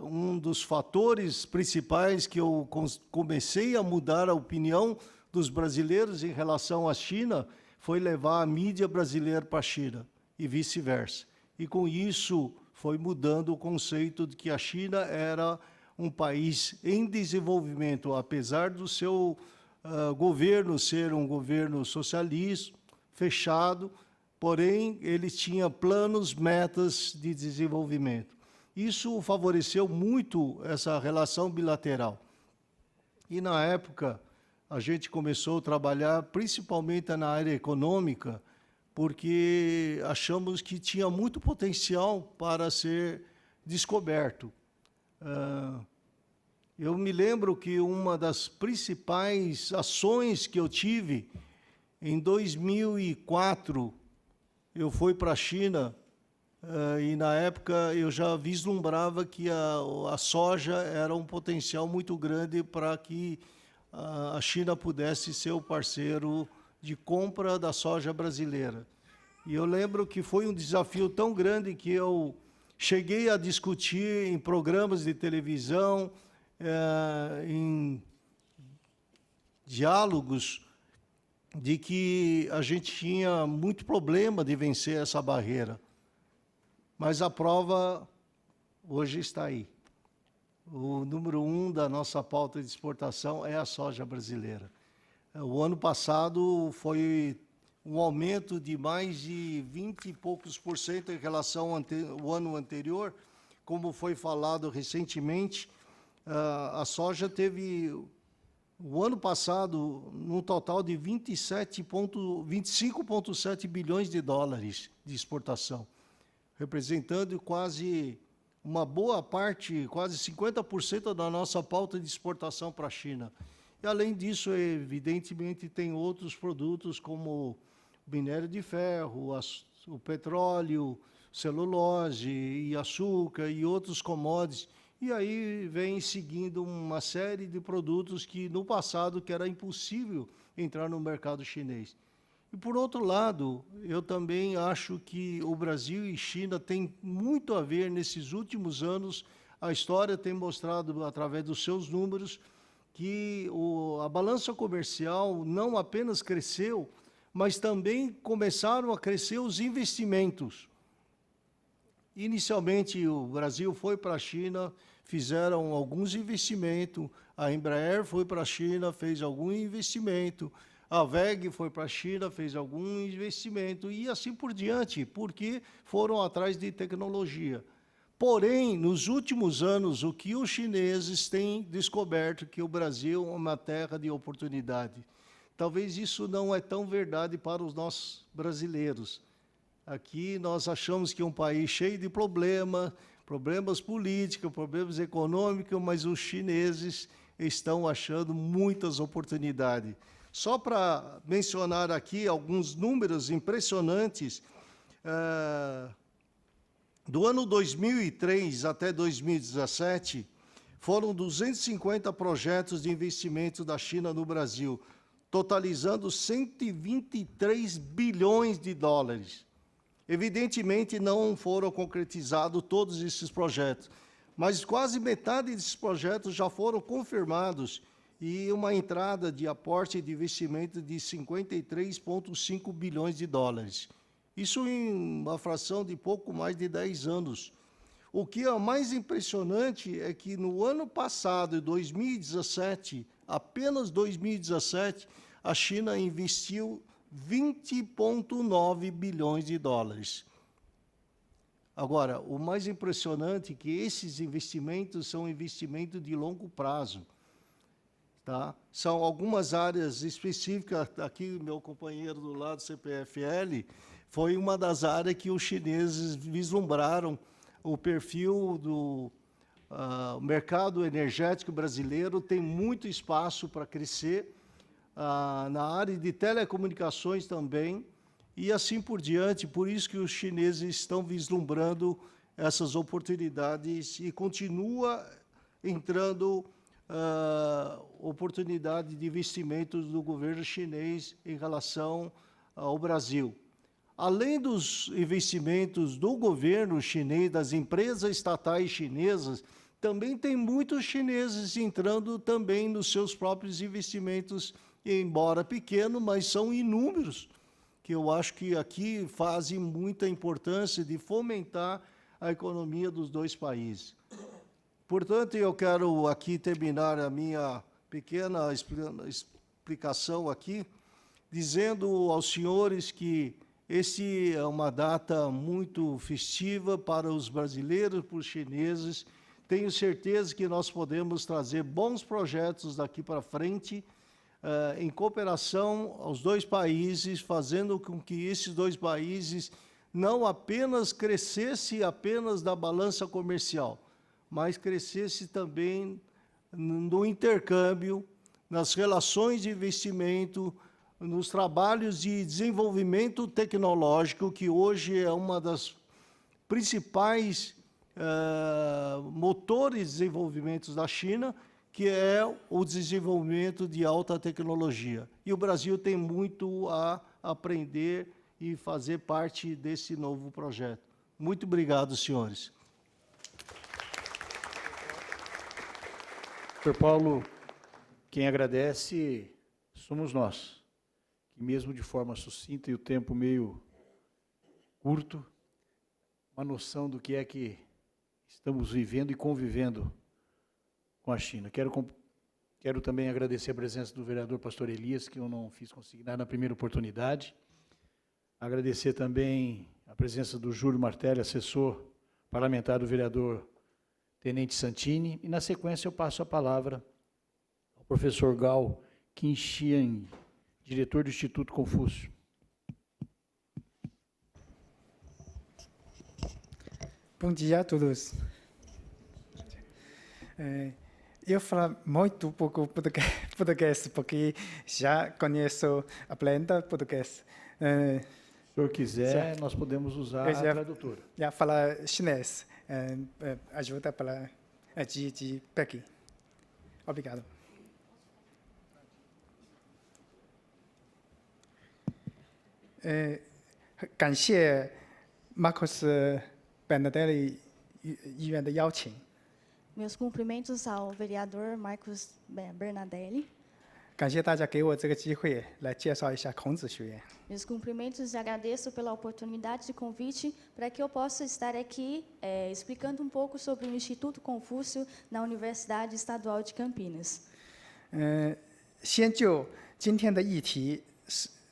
[SPEAKER 7] Um dos fatores principais que eu comecei a mudar a opinião dos brasileiros em relação à China foi levar a mídia brasileira para a China e vice-versa. E com isso foi mudando o conceito de que a China era um país em desenvolvimento, apesar do seu governo ser um governo socialista, fechado, porém ele tinha planos, metas de desenvolvimento. Isso favoreceu muito essa relação bilateral. E na época a gente começou a trabalhar principalmente na área econômica, porque achamos que tinha muito potencial para ser descoberto. Eu me lembro que uma das principais ações que eu tive, em 2004, eu fui para a China, e na época eu já vislumbrava que a soja era um potencial muito grande para que a China pudesse ser o parceiro de compra da soja brasileira. E eu lembro que foi um desafio tão grande que eu cheguei a discutir em programas de televisão, em diálogos, de que a gente tinha muito problema de vencer essa barreira. Mas a prova hoje está aí. O número 1 da nossa pauta de exportação é a soja brasileira. O ano passado foi um aumento de mais de 20 e poucos por cento em relação ao ano anterior. Como foi falado recentemente, a soja teve, o ano passado, um total de 25,7 bilhões de dólares de exportação, representando quase uma boa parte, quase 50% da nossa pauta de exportação para a China. E, além disso, evidentemente, tem outros produtos como minério de ferro, o petróleo, celulose e açúcar e outros commodities. E aí vem seguindo uma série de produtos que, no passado, que era impossível entrar no mercado chinês. E, por outro lado, eu também acho que o Brasil e China têm muito a ver nesses últimos anos. A história tem mostrado, através dos seus números, que a balança comercial não apenas cresceu, mas também começaram a crescer os investimentos. Inicialmente, o Brasil foi para a China, fizeram alguns investimentos, a Embraer foi para a China, fez algum investimento, a WEG foi para a China, fez algum investimento, e assim por diante, porque foram atrás de tecnologia. Porém, nos últimos anos, o que os chineses têm descoberto que o Brasil é uma terra de oportunidade. Talvez isso não é tão verdade para os nossos brasileiros. Aqui nós achamos que é um país cheio de problemas políticos, problemas econômicos, mas os chineses estão achando muitas oportunidades. Só para mencionar aqui alguns números impressionantes, do ano 2003 até 2017, foram 250 projetos de investimento da China no Brasil, totalizando 123 bilhões de dólares. Evidentemente, não foram concretizados todos esses projetos, mas quase metade desses projetos já foram confirmados e uma entrada de aporte de investimento de 53,5 bilhões de dólares. Isso em uma fração de pouco mais de 10 anos. O que é mais impressionante é que no ano passado, 2017, apenas 2017, a China investiu 20,9 bilhões de dólares. Agora, o mais impressionante é que esses investimentos são investimentos de longo prazo. Tá? São algumas áreas específicas, aqui meu companheiro do lado, CPFL, foi uma das áreas que os chineses vislumbraram o perfil do mercado energético brasileiro, tem muito espaço para crescer, na área de telecomunicações também, e assim por diante. Por isso que os chineses estão vislumbrando essas oportunidades e continua entrando oportunidade de investimentos do governo chinês em relação ao Brasil. Além dos investimentos do governo chinês, das empresas estatais chinesas, também tem muitos chineses entrando também nos seus próprios investimentos, embora pequeno, mas são inúmeros, que eu acho que aqui fazem muita importância de fomentar a economia dos dois países. Portanto, eu quero aqui terminar a minha pequena explicação aqui, dizendo aos senhores que esse é uma data muito festiva para os brasileiros, para os chineses. Tenho certeza que nós podemos trazer bons projetos daqui para frente, em cooperação aos dois países, fazendo com que esses dois países não apenas crescesse apenas da balança comercial, mas crescesse também no intercâmbio, nas relações de investimento, nos trabalhos de desenvolvimento tecnológico, que hoje é uma das principais motores de desenvolvimento da China, que é o desenvolvimento de alta tecnologia. E o Brasil tem muito a aprender e fazer parte desse novo projeto. Muito obrigado, senhores.
[SPEAKER 3] Dr. Paulo, quem agradece somos nós, que mesmo de forma sucinta e o tempo meio curto, uma noção do que é que estamos vivendo e convivendo com a China. Quero também agradecer a presença do vereador Pastor Elias, que eu não fiz consignar na primeira oportunidade. Agradecer também a presença do Júlio Martelli, assessor parlamentar do vereador Tenente Santini. E, na sequência, eu passo a palavra ao professor Gao Qinxiang, diretor do Instituto Confúcio.
[SPEAKER 8] Bom dia a todos. Eu falo muito pouco português, porque já conheço, aprendo português.
[SPEAKER 3] Se o senhor quiser, nós podemos usar a tradutora.
[SPEAKER 8] Já fala chinês. Ajuda para de Pequim. Obrigado. Cảm谢 Marcos Bernardelli 议员的邀请。
[SPEAKER 9] Meus cumprimentos ao vereador Marcos Bernardelli.
[SPEAKER 8] 感谢大家给我这个机会来介绍一下孔子学院。
[SPEAKER 9] Meus cumprimentos e agradeço pela oportunidade de convite para que eu possa estar aqui explicando um pouco sobre o Instituto Confúcio na Universidade Estadual de Campinas.
[SPEAKER 8] 先就今天的议题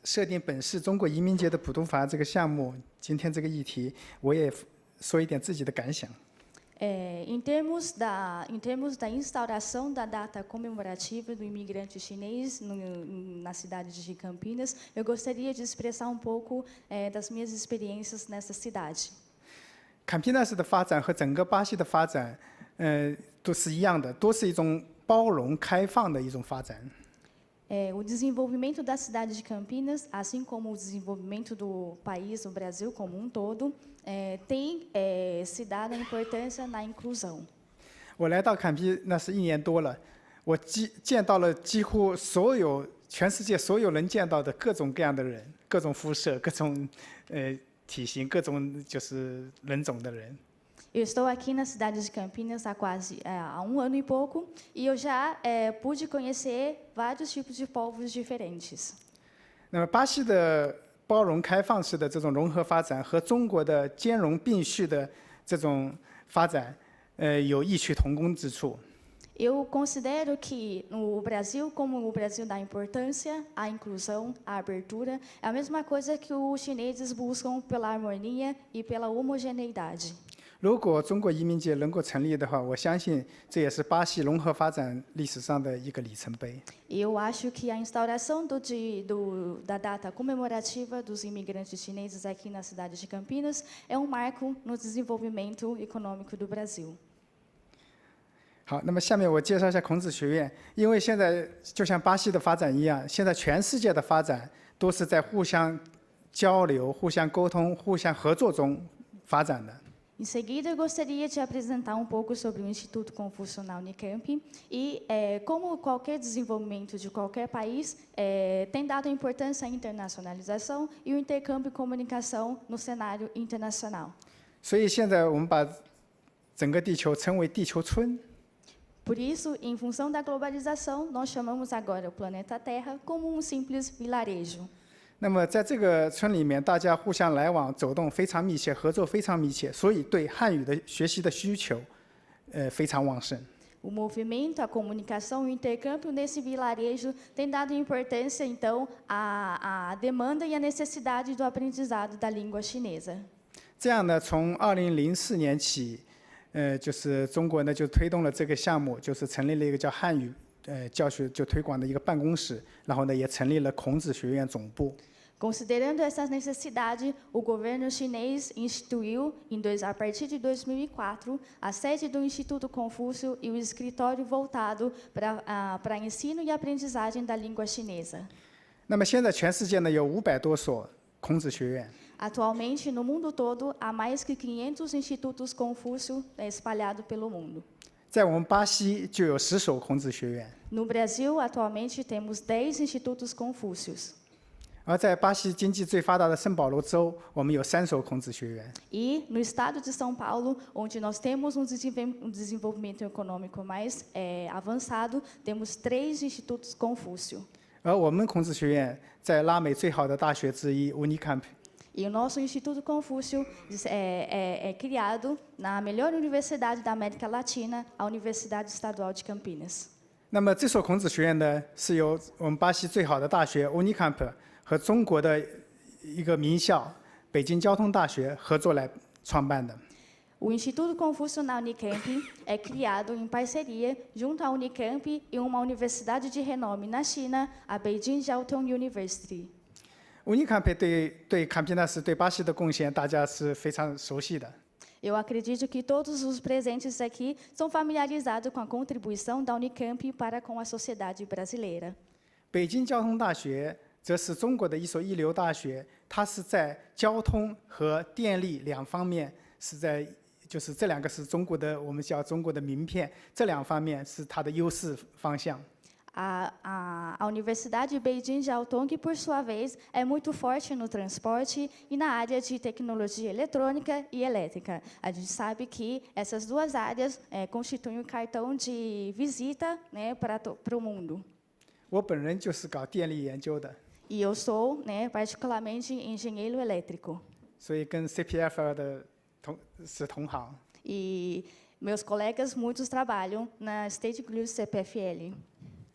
[SPEAKER 8] 设定本市中国移民节的普渡法这个项目，今天这个议题，我也说一点自己的感想。
[SPEAKER 9] Em termos da instauração da data comemorativa do imigrante chinês na cidade de Campinas, eu gostaria de expressar um pouco das minhas experiências nessa cidade.
[SPEAKER 8] Campinas 的发展和整个巴西的发展，都是一样的，都是一种包容、开放的一种发展。
[SPEAKER 9] O desenvolvimento da cidade de Campinas, assim como o desenvolvimento do país, do Brasil como um todo, tem se dado a importância na inclusão.
[SPEAKER 8] 我来到坎皮那是1年多了，我见到了几乎所有全世界所有能见到的各种各样的人，各种肤色、各种体型、各种就是人种的人。
[SPEAKER 9] Eu estou aqui na cidade de Campinas há há 1 ano e pouco e eu já pude conhecer vários tipos de povos diferentes.
[SPEAKER 8] 那么巴西的包容开放式的这种融合发展和中国的兼容并蓄的这种发展，有异曲同工之处。
[SPEAKER 9] Eu considero que o Brasil, como o Brasil dá importância à inclusão, à abertura, é a mesma coisa que os chineses buscam pela harmonia e pela homogeneidade.
[SPEAKER 8] 如果中国移民节能够成立的话，我相信这也是巴西融合发展历史上的一个里程碑。
[SPEAKER 9] E eu acho que a instauração da data comemorativa dos imigrantes chineses aqui na cidade de Campinas é um marco no desenvolvimento econômico do Brasil.
[SPEAKER 8] 好，那么下面我介绍一下孔子学院。因为现在就像巴西的发展一样，现在全世界的发展都是在互相交流、互相沟通、互相合作中发展的。
[SPEAKER 9] Em seguida, eu gostaria de apresentar um pouco sobre o Instituto Confúcio na Unicamp e como qualquer desenvolvimento de qualquer país tem dado importância à internacionalização e o intercâmbio e comunicação no cenário internacional.
[SPEAKER 8] 所以现在我们把整个地球称为地球村。
[SPEAKER 9] Por isso, em função da globalização, nós chamamos agora o planeta Terra como um simples vilarejo.
[SPEAKER 8] 那么在这个村里面，大家互相来往、走动非常密切，合作非常密切，所以对汉语的学习的需求，非常旺盛。
[SPEAKER 9] O movimento, a comunicação e o intercâmbio nesse vilarejo tem dado importância, então, à demanda e à necessidade do aprendizado da língua chinesa.
[SPEAKER 8] 这样呢，从2004年起，就是中国呢就推动了这个项目，就是成立了一个叫汉语教学就推广的一个办公室，然后呢也成立了孔子学院总部。
[SPEAKER 9] Considerando essa necessidade, o governo chinês instituiu, a partir de 2004, a sede do Instituto Confúcio e o escritório voltado para ensino e aprendizagem da língua chinesa.
[SPEAKER 8] 那么现在全世界呢有500多所孔子学院。
[SPEAKER 9] Atualmente, no mundo todo, há mais que 500 institutos Confúcio espalhados pelo mundo.
[SPEAKER 8] 在我们巴西就有10所孔子学院。
[SPEAKER 9] No Brasil, atualmente, temos 10 institutos Confúcios.
[SPEAKER 8] 而在巴西经济最发达的圣保罗州，我们有3所孔子学院。
[SPEAKER 9] E no estado de São Paulo, onde nós temos um desenvolvimento econômico mais avançado, temos 3 institutos Confúcio.
[SPEAKER 8] 而我们孔子学院在拉美最好的大学之一 Unicamp。
[SPEAKER 9] E o nosso Instituto Confúcio é criado na melhor universidade da América Latina, a Universidade Estadual de Campinas.
[SPEAKER 8] 那么这所孔子学院呢，是由我们巴西最好的大学 Unicamp 和中国的一个名校北京交通大学合作来创办的。
[SPEAKER 9] O Instituto Confúcio na Unicamp é criado em parceria junto à Unicamp e uma universidade de renome na China, a Beijing Jiao Tong University.
[SPEAKER 8] Unicamp 对Campinas 对巴西的贡献，大家是非常熟悉的。
[SPEAKER 9] Eu acredito que todos os presentes aqui são familiarizados com a contribuição da Unicamp para com a sociedade brasileira.
[SPEAKER 8] 北京交通大学则是中国的一所一流大学，它是在交通和电力2方面就是这2个是中国的，我们叫中国的名片，这2方面是它的优势方向。
[SPEAKER 9] A Universidade Beijing Jiao Tong, por sua vez, é muito forte no transporte e na área de tecnologia eletrônica e elétrica. A gente sabe que essas 2 áreas constituem um cartão de visita, né, para o mundo.
[SPEAKER 8] 我本人就是搞电力研究的，
[SPEAKER 9] E eu sou, né, particularmente engenheiro elétrico.
[SPEAKER 8] 所以跟 CPFL 的是同行。
[SPEAKER 9] E meus colegas, muitos trabalham na State Grid CPFL.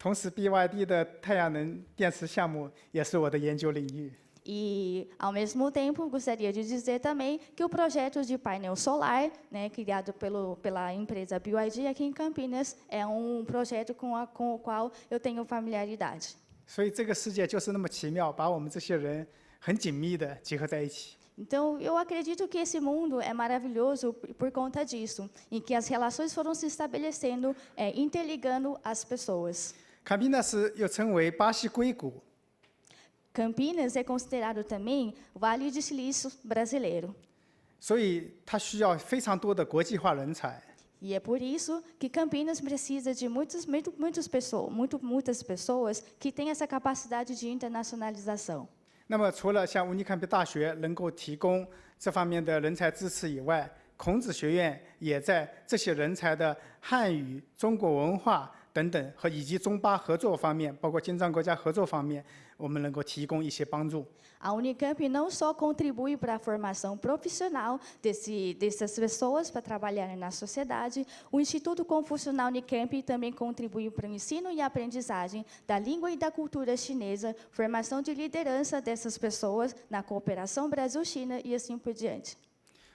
[SPEAKER 8] 同时 ，BYD 的太阳能电池项目也是我的研究领域。
[SPEAKER 9] E, ao mesmo tempo, gostaria de dizer também que o projeto de painel solar, né, criado pela empresa BYD aqui em Campinas, é um projeto com o qual eu tenho familiaridade.
[SPEAKER 8] 所以这个世界就是那么奇妙，把我们这些人很紧密的结合在一起。
[SPEAKER 9] Então, eu acredito que esse mundo é maravilhoso por conta disso, em que as relações foram se estabelecendo, interligando as pessoas.
[SPEAKER 8] Campinas 又称为巴西硅谷。
[SPEAKER 9] Campinas é considerado também o Vale de Silício brasileiro.
[SPEAKER 8] 所以它需要非常多的国际化人才。
[SPEAKER 9] E é por isso que Campinas precisa de muitas pessoas que têm essa capacidade de internacionalização.
[SPEAKER 8] 那么，除了像 Unicamp 大学能够提供这方面的人才支持以外，孔子学院也在这些人才的汉语、中国文化等等以及中巴合作方面，包括金砖国家合作方面，我们能够提供一些帮助。
[SPEAKER 9] A Unicamp não só contribui para a formação profissional dessas pessoas para trabalharem na sociedade, o Instituto Confúcio na Unicamp também contribui para o ensino e aprendizagem da língua e da cultura chinesa, formação de liderança dessas pessoas na cooperação Brasil-China e assim por diante.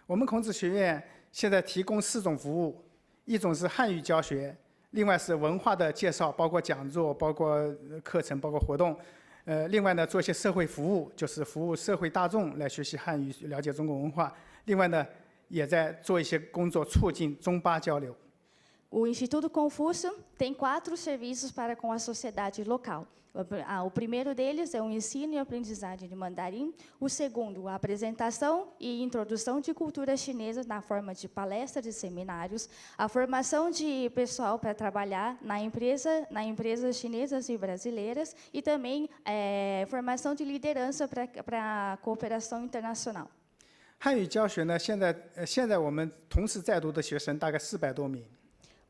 [SPEAKER 8] 我们孔子学院现在提供4种服务，一种是汉语教学，另外是文化的介绍，包括讲座、包括课程、包括活动。另外呢，做一些社会服务，就是服务社会大众来学习汉语、了解中国文化。另外呢，也在做一些工作，促进中巴交流。
[SPEAKER 9] O Instituto Confúcio tem 4 serviços para com a sociedade local. O primeiro deles é o ensino e aprendizagem de mandarim. O segundo, a apresentação e introdução de cultura chinesa na forma de palestras e seminários. A formação de pessoal para trabalhar na empresas chinesas e brasileiras. E também formação de liderança para a cooperação internacional.
[SPEAKER 8] 汉语教学呢，现在我们同时在读的学生大概400多名。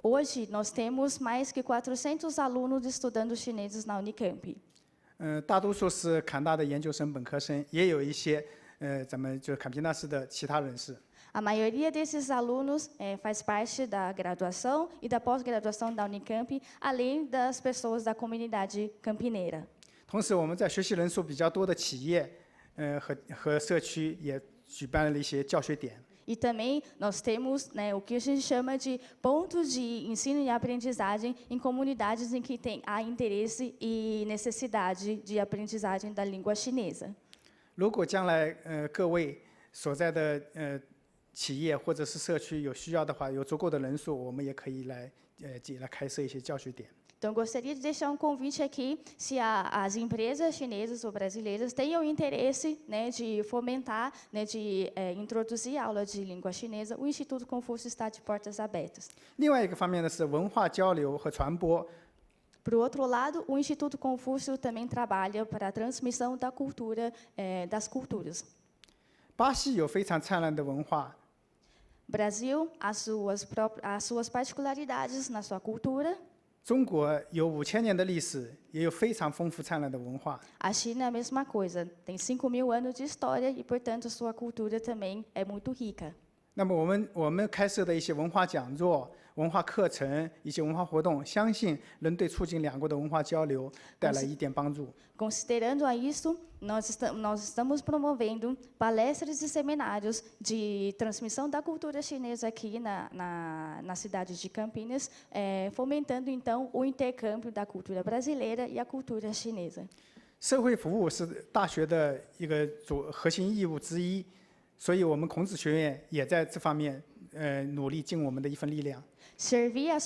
[SPEAKER 9] Hoje, nós temos mais que 400 alunos estudando chineses na Unicamp.
[SPEAKER 8] 大多数是坎大的研究生、本科生，也有一些咱们就是坎皮纳斯的其他人士。
[SPEAKER 9] A maioria desses alunos faz parte da graduação e da pós-graduação da Unicamp, além das pessoas da comunidade campineira.
[SPEAKER 8] 同时，我们在学习人数比较多的企业，和社区也举办了一些教学点。
[SPEAKER 9] E também nós temos o que a gente chama de pontos de ensino e aprendizagem em comunidades em que há interesse e necessidade de aprendizagem da língua chinesa.
[SPEAKER 8] 如果将来各位所在的企业或者是社区有需要的话，有足够的人数，我们也可以来开设一些教学点。
[SPEAKER 9] Então, eu gostaria de deixar um convite aqui, se as empresas chinesas ou brasileiras tenham interesse de fomentar, de introduzir a aula de língua chinesa, o Instituto Confúcio está de portas abertas.
[SPEAKER 8] 另外一个方面呢是文化交流和传播。
[SPEAKER 9] Por outro lado, o Instituto Confúcio também trabalha para a transmissão da cultura, das culturas.
[SPEAKER 8] 巴西有非常灿烂的文化。
[SPEAKER 9] Brasil, as suas particularidades na sua cultura.
[SPEAKER 8] 中国有5000年的历史，也有非常丰富灿烂的文化。
[SPEAKER 9] A China é a mesma coisa, tem 5.000 anos de história e, portanto, sua cultura também é muito rica.
[SPEAKER 8] 那么我们开设的一些文化讲座、文化课程、一些文化活动，相信能对促进两国的文化交流带来一点帮助。
[SPEAKER 9] Considerando a isso, nós estamos promovendo palestras e seminários de transmissão da cultura chinesa aqui na cidade de Campinas, fomentando, então, o intercâmbio da cultura brasileira e a cultura chinesa.
[SPEAKER 8] 社会服务是大学的一个核心义务之一，所以我们孔子学院也在这方面努力尽我们的一份力量。
[SPEAKER 9] Servir a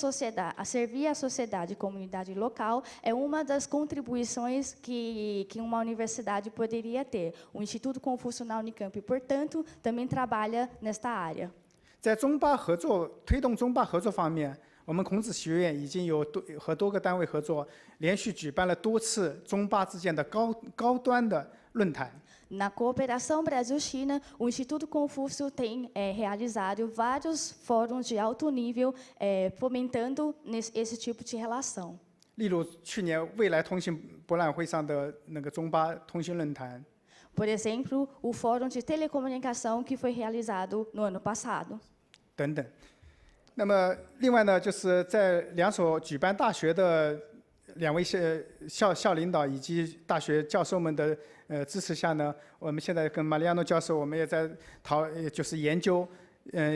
[SPEAKER 9] sociedade e comunidade local é uma das contribuições que uma universidade poderia ter. O Instituto Confúcio na Unicamp, portanto, também trabalha nesta área.
[SPEAKER 8] 在中巴合作推动中巴合作方面，我们孔子学院已经和多个单位合作，连续举办了多次中巴之间的高端的论坛。
[SPEAKER 9] Na cooperação Brasil-China, o Instituto Confúcio tem realizado vários fóruns de alto nível, fomentando esse tipo de relação.
[SPEAKER 8] 例如去年未来通信博览会上的那个中巴通信论坛。
[SPEAKER 9] Por exemplo, o Fórum de Telecomunicação que foi realizado no ano passado.
[SPEAKER 8] 等等。那么另外呢，就是在2所举办大学的2位校领导以及大学教授们的支持下呢，我们现在跟马里亚诺教授，我们也在就是研究，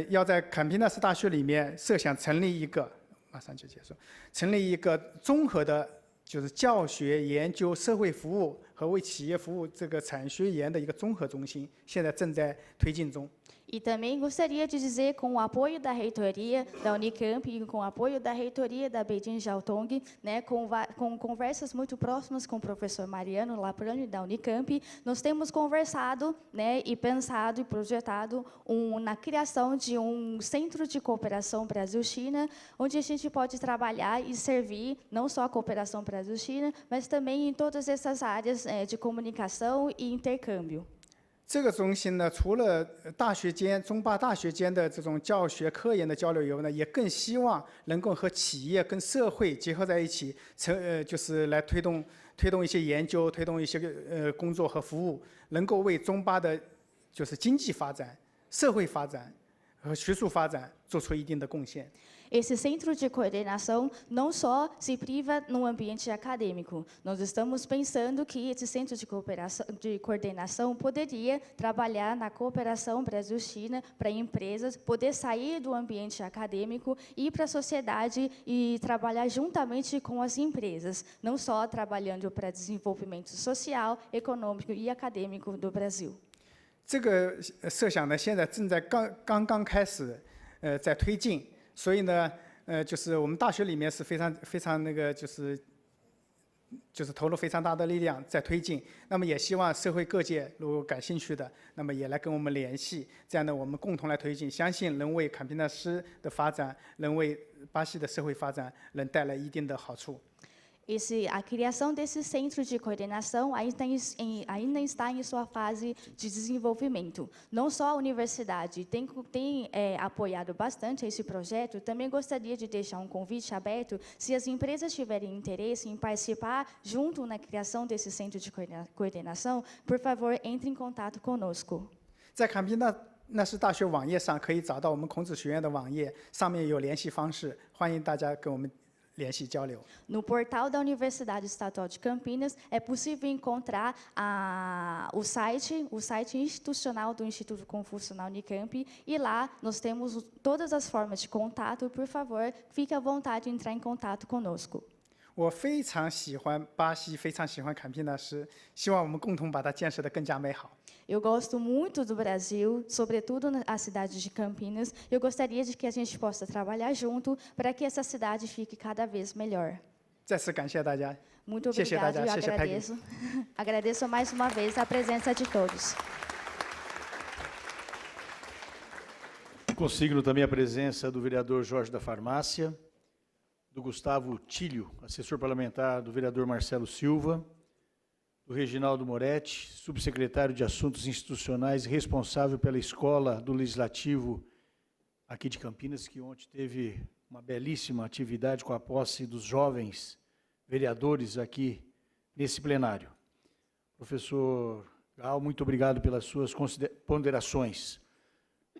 [SPEAKER 8] 要在坎皮纳斯大学里面设想成立一个，马上就结束，成立一个综合的，就是教学、研究、社会服务和为企业服务这个产学研的一个综合中心，现在正在推进中。
[SPEAKER 9] E também gostaria de dizer, com o apoio da reitoria da Unicamp e com o apoio da reitoria da Beijing Jiaotong, com conversas muito próximas com o professor Mariano Laprani, da Unicamp, nós temos conversado e pensado e projetado na criação de um centro de cooperação Brasil-China, onde a gente pode trabalhar e servir não só a cooperação Brasil-China, mas também em todas essas áreas de comunicação e intercâmbio.
[SPEAKER 8] 这个中心呢，除了中巴大学间的这种教学科研的交流以外呢，也更希望能够和企业跟社会结合在一起，就是来推动一些研究，推动一些工作和服务，能够为中巴的就是经济发展、社会发展和学术发展做出一定的贡献。
[SPEAKER 9] Esse centro de coordenação não só se priva no ambiente acadêmico. Nós estamos pensando que esse centro de coordenação poderia trabalhar na cooperação Brasil-China para empresas, poder sair do ambiente acadêmico, ir para a sociedade e trabalhar juntamente com as empresas, não só trabalhando para desenvolvimento social, econômico e acadêmico do Brasil.
[SPEAKER 8] 这个设想呢，现在正在刚刚开始，在推进，所以呢，就是我们大学里面是非常那个就是投入非常大的力量在推进。那么也希望社会各界如果感兴趣的，那么也来跟我们联系，这样呢我们共同来推进，相信能为坎皮纳斯的发展，能为巴西的社会发展能带来一定的好处。
[SPEAKER 9] A criação desse centro de coordenação ainda está em sua fase de desenvolvimento. Não só a universidade tem apoiado bastante esse projeto, também gostaria de deixar um convite aberto, se as empresas tiverem interesse em participar junto na criação desse centro de coordenação, por favor, entre em contato conosco.
[SPEAKER 8] 在坎皮纳斯大学网页上可以找到我们孔子学院的网页，上面有联系方式，欢迎大家跟我们 联系交流。
[SPEAKER 9] No portal da Universidade Estadual de Campinas é possível encontrar o site institucional do Instituto Confúcio na Unicamp e lá nós temos todas as formas de contato. Por favor, fique à vontade de entrar em contato conosco.
[SPEAKER 8] 我非常喜欢巴西，非常喜欢坎皮纳斯，希望我们共同把它建设得更加美好。
[SPEAKER 9] Eu gosto muito do Brasil, sobretudo a cidade de Campinas. Eu gostaria de que a gente possa trabalhar junto para que essa cidade fique cada vez melhor.
[SPEAKER 8] 再次感谢大家，
[SPEAKER 9] Muito
[SPEAKER 8] 谢谢大
[SPEAKER 9] obrigado
[SPEAKER 8] 家，
[SPEAKER 9] e
[SPEAKER 8] 谢谢 Peggy。
[SPEAKER 9] agradeço mais uma vez a presença de todos.
[SPEAKER 3] Consigno também a presença do vereador Jorge da Farmácia, do Gustavo Tílio, assessor parlamentar do vereador Marcelo Silva, do Reginaldo Moretti, subsecretário de Assuntos Institucionais, responsável pela Escola do Legislativo aqui de Campinas, que ontem teve uma belíssima atividade com a posse dos jovens vereadores aqui nesse plenário. Professor Gal, muito obrigado pelas suas ponderações.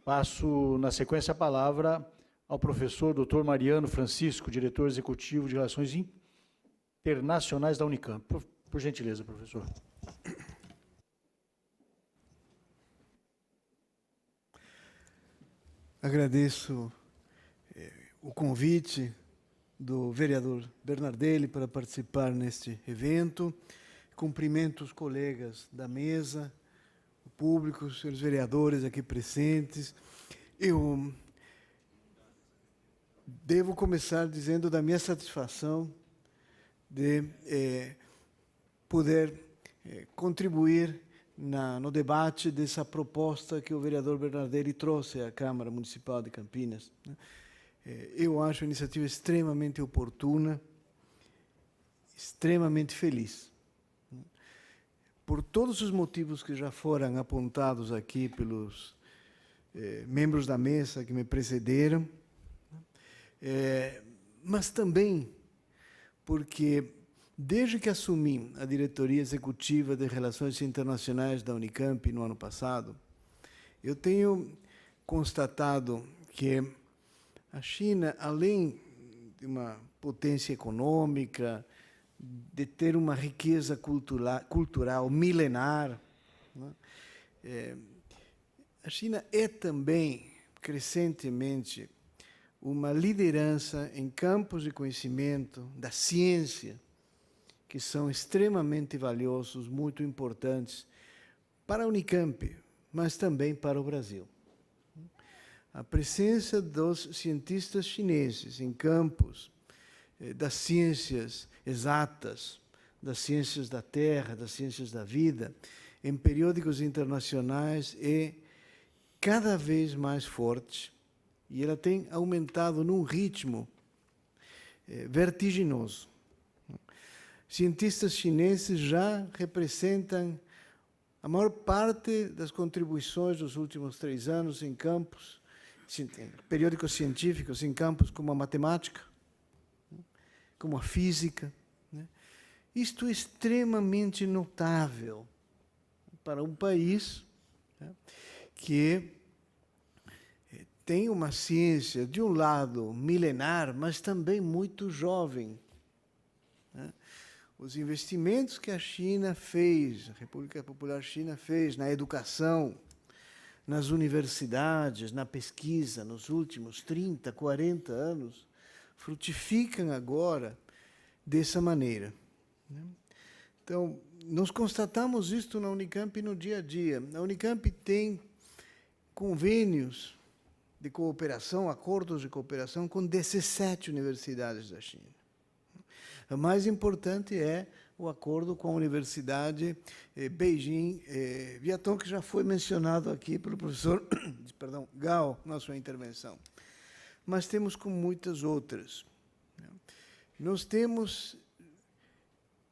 [SPEAKER 3] Passo, na sequência, a palavra ao professor Dr. Mariano Francisco, diretor executivo de Relações Internacionais da Unicamp. Por gentileza, professor.
[SPEAKER 10] Agradeço o convite do vereador Bernardelli para participar neste evento. Cumprimento os colegas da mesa, o público, os senhores vereadores aqui presentes. Eu devo começar dizendo da minha satisfação de poder contribuir no debate dessa proposta que o vereador Bernardelli trouxe à Câmara Municipal de Campinas. Eu acho a iniciativa extremamente oportuna, extremamente feliz. Por todos os motivos que já foram apontados aqui pelos membros da mesa que me precederam, mas também porque, desde que assumi a diretoria executiva de Relações Internacionais da Unicamp no ano passado, eu tenho constatado que a China, além de uma potência econômica, de ter uma riqueza cultural milenar, né? A China é também, crescentemente, uma liderança em campos de conhecimento da ciência, que são extremamente valiosos, muito importantes para a Unicamp, mas também para o Brasil. A presença dos cientistas chineses em campos das ciências exatas, das ciências da Terra, das ciências da vida, em periódicos internacionais é cada vez mais forte e ela tem aumentado num ritmo vertiginoso. Cientistas chineses já representam a maior parte das contribuições dos últimos 3 anos em campos, periódicos científicos, em campos como a matemática, como a física. Isto é extremamente notável para um país que tem uma ciência, de um lado, milenar, mas também muito jovem. Né? Os investimentos que a China fez, a República Popular China fez na educação, nas universidades, na pesquisa, nos últimos 30, 40 anos, frutificam agora dessa maneira. Né? Então, nós constatamos isto na Unicamp no dia a dia. A Unicamp tem convênios de cooperação, acordos de cooperação com 17 universidades da China. A mais importante é o acordo com a Universidade Beijing Vietong, que já foi mencionado aqui pelo professor Gao na sua intervenção. Mas temos com muitas outras. Nós temos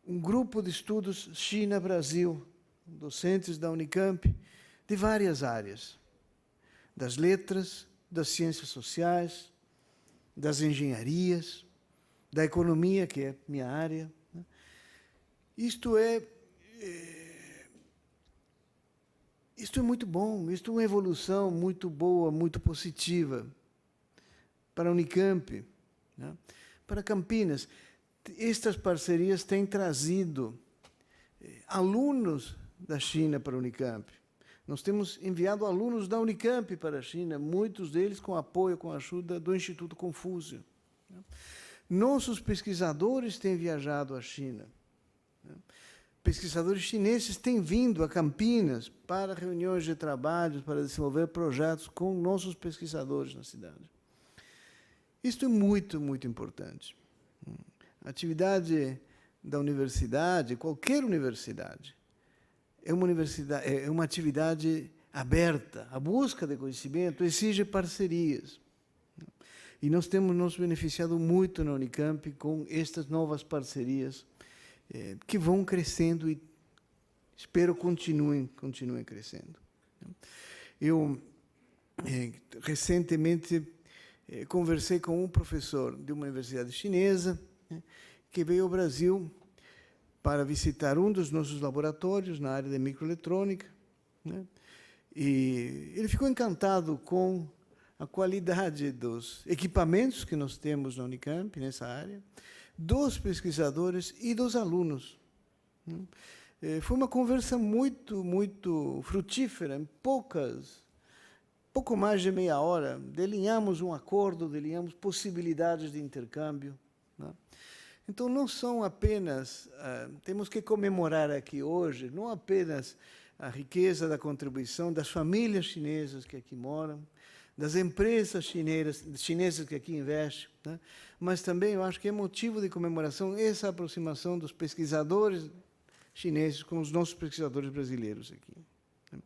[SPEAKER 10] um grupo de estudos China-Brasil, docentes da Unicamp, de várias áreas, das letras, das ciências sociais, das engenharias, da economia, que é minha área. Isto é muito bom, isto é uma evolução muito boa, muito positiva para a Unicamp, né? Para Campinas. Estas parcerias têm trazido alunos da China para a Unicamp. Nós temos enviado alunos da Unicamp para a China, muitos deles com apoio, com a ajuda do Instituto Confúcio. Nossos pesquisadores têm viajado à China. Pesquisadores chineses têm vindo a Campinas para reuniões de trabalho, para desenvolver projetos com nossos pesquisadores na cidade. Isto é muito, muito importante. A atividade da universidade, qualquer universidade, é uma atividade aberta. A busca de conhecimento exige parcerias. E nós temos nos beneficiado muito na Unicamp com estas novas parcerias que vão crescendo e espero continuem crescendo. Eu recentemente conversei com um professor de uma universidade chinesa que veio ao Brasil para visitar um dos nossos laboratórios na área de microeletrônica, né? E ele ficou encantado com a qualidade dos equipamentos que nós temos na Unicamp, nessa área, dos pesquisadores e dos alunos. Foi uma conversa muito, muito frutífera, em pouco mais de meia hora, delineamos um acordo, delineamos possibilidades de intercâmbio. Né? Então, não são apenas, temos que comemorar aqui hoje, não apenas a riqueza da contribuição das famílias chinesas que aqui moram, das empresas chinesas que aqui investem, né? Mas também eu acho que é motivo de comemoração essa aproximação dos pesquisadores chineses com os nossos pesquisadores brasileiros aqui.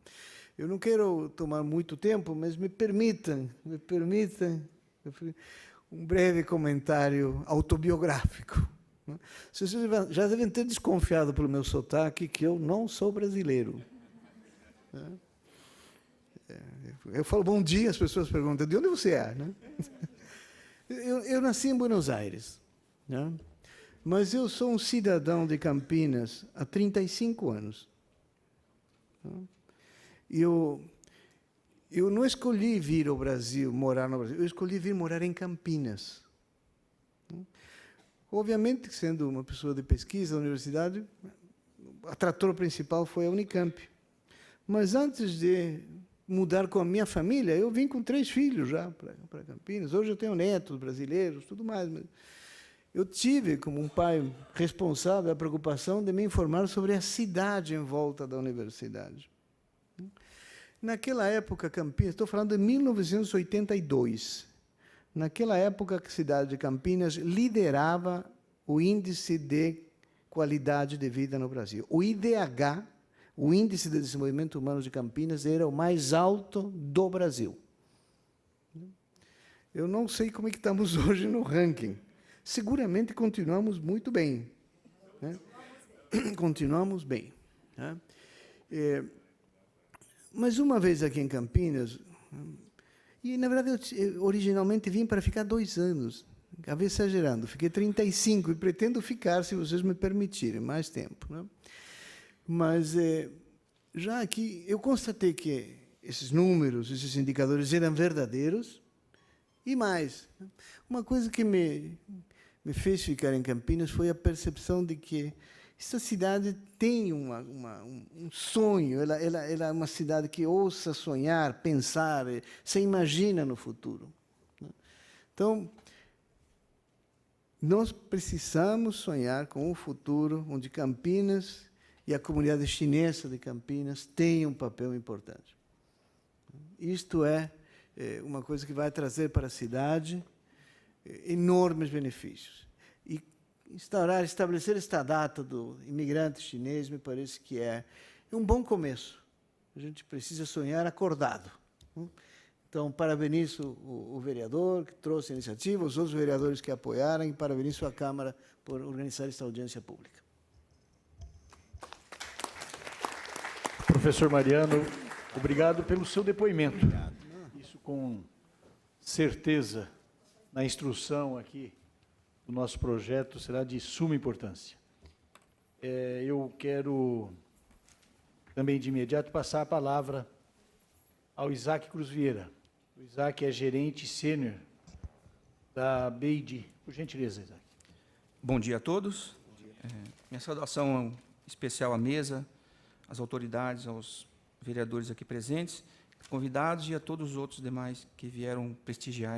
[SPEAKER 10] Eu não quero tomar muito tempo, mas me permitam um breve comentário autobiográfico. Vocês já devem ter desconfiado pelo meu sotaque que eu não sou brasileiro. Eu falo bom dia, as pessoas perguntam, de onde você é? Né? Eu nasci em Buenos Aires, né? Mas eu sou um cidadão de Campinas há 35 anos. Eu não escolhi vir ao Brasil, morar no Brasil, eu escolhi vir morar em Campinas. Obviamente, sendo uma pessoa de pesquisa da universidade, o atrator principal foi a Unicamp. Mas antes de mudar com a minha família, eu vim com 3 filhos já para Campinas. Hoje eu tenho netos brasileiros, tudo mais. Mas eu tive, como um pai responsável, a preocupação de me informar sobre a cidade em volta da universidade. Naquela época, Campinas, estou falando de 1982, naquela época a cidade de Campinas liderava o índice de qualidade de vida no Brasil. O IDH, o Índice de Desenvolvimento Humano de Campinas, era o mais alto do Brasil. Eu não sei como é que estamos hoje no ranking. Seguramente continuamos muito bem. Né? Continuamos bem. Né? Mas uma vez aqui em Campinas, e na verdade eu originalmente vim para ficar 2 anos, acabei exagerando, fiquei 35 e pretendo ficar, se vocês me permitirem, mais tempo. Né? Mas já aqui eu constatei que esses números, esses indicadores eram verdadeiros. E mais, uma coisa que me fez ficar em Campinas foi a percepção de que essa cidade tem um sonho, ela é uma cidade que ousa sonhar, pensar, se imagina no futuro. Então, nós precisamos sonhar com um futuro onde Campinas e a comunidade chinesa de Campinas tenham um papel importante. Isto é uma coisa que vai trazer para a cidade enormes benefícios. E estabelecer esta data do imigrante chinês, me parece que é um bom começo. A gente precisa sonhar acordado. Então, parabenizo o vereador que trouxe a iniciativa, os outros vereadores que apoiaram, e parabenizo a Câmara por organizar esta audiência pública.
[SPEAKER 3] Professor Mariano, obrigado pelo seu depoimento. Isso com certeza, na instrução aqui do nosso projeto, será de suma importância. Eu quero também, de imediato, passar a palavra ao Isaac Cruz Vieira. O Isaac é gerente sênior da BID. Por gentileza, Isaac.
[SPEAKER 11] Bom dia a todos. Minha saudação especial à mesa, às autoridades, aos vereadores aqui presentes, convidados e a todos os outros demais que vieram prestigiar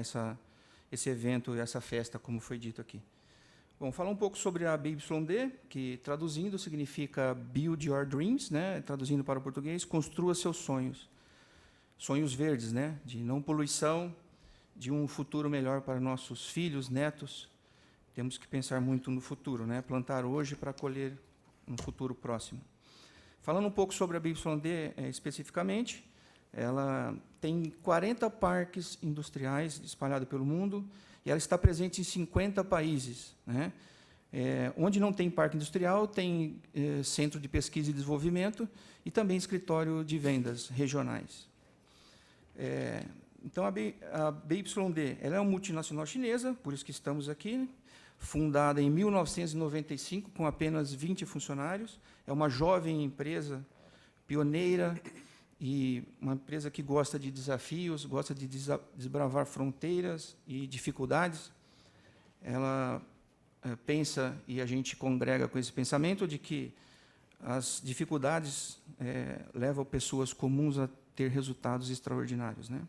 [SPEAKER 11] esse evento e essa festa, como foi dito aqui. Bom, falar um pouco sobre a BYD, que traduzindo significa Build Your Dreams, né? Traduzindo para o português, construa seus sonhos. Sonhos verdes, né? De não poluição, de um futuro melhor para nossos filhos, netos. Temos que pensar muito no futuro, né? Plantar hoje para colher no futuro próximo. Falando um pouco sobre a BYD especificamente, ela tem 40 parques industriais espalhados pelo mundo e ela está presente em 50 países, né? Onde não tem parque industrial, tem centro de pesquisa e desenvolvimento e também escritório de vendas regionais. Então, a BYD ela é uma multinacional chinesa, por isso que estamos aqui, fundada em 1995, com apenas 20 funcionários. É uma jovem empresa, pioneira, e uma empresa que gosta de desafios, gosta de desbravar fronteiras e dificuldades. Ela pensa, e a gente congrega com esse pensamento, de que as dificuldades levam pessoas comuns a ter resultados extraordinários, né?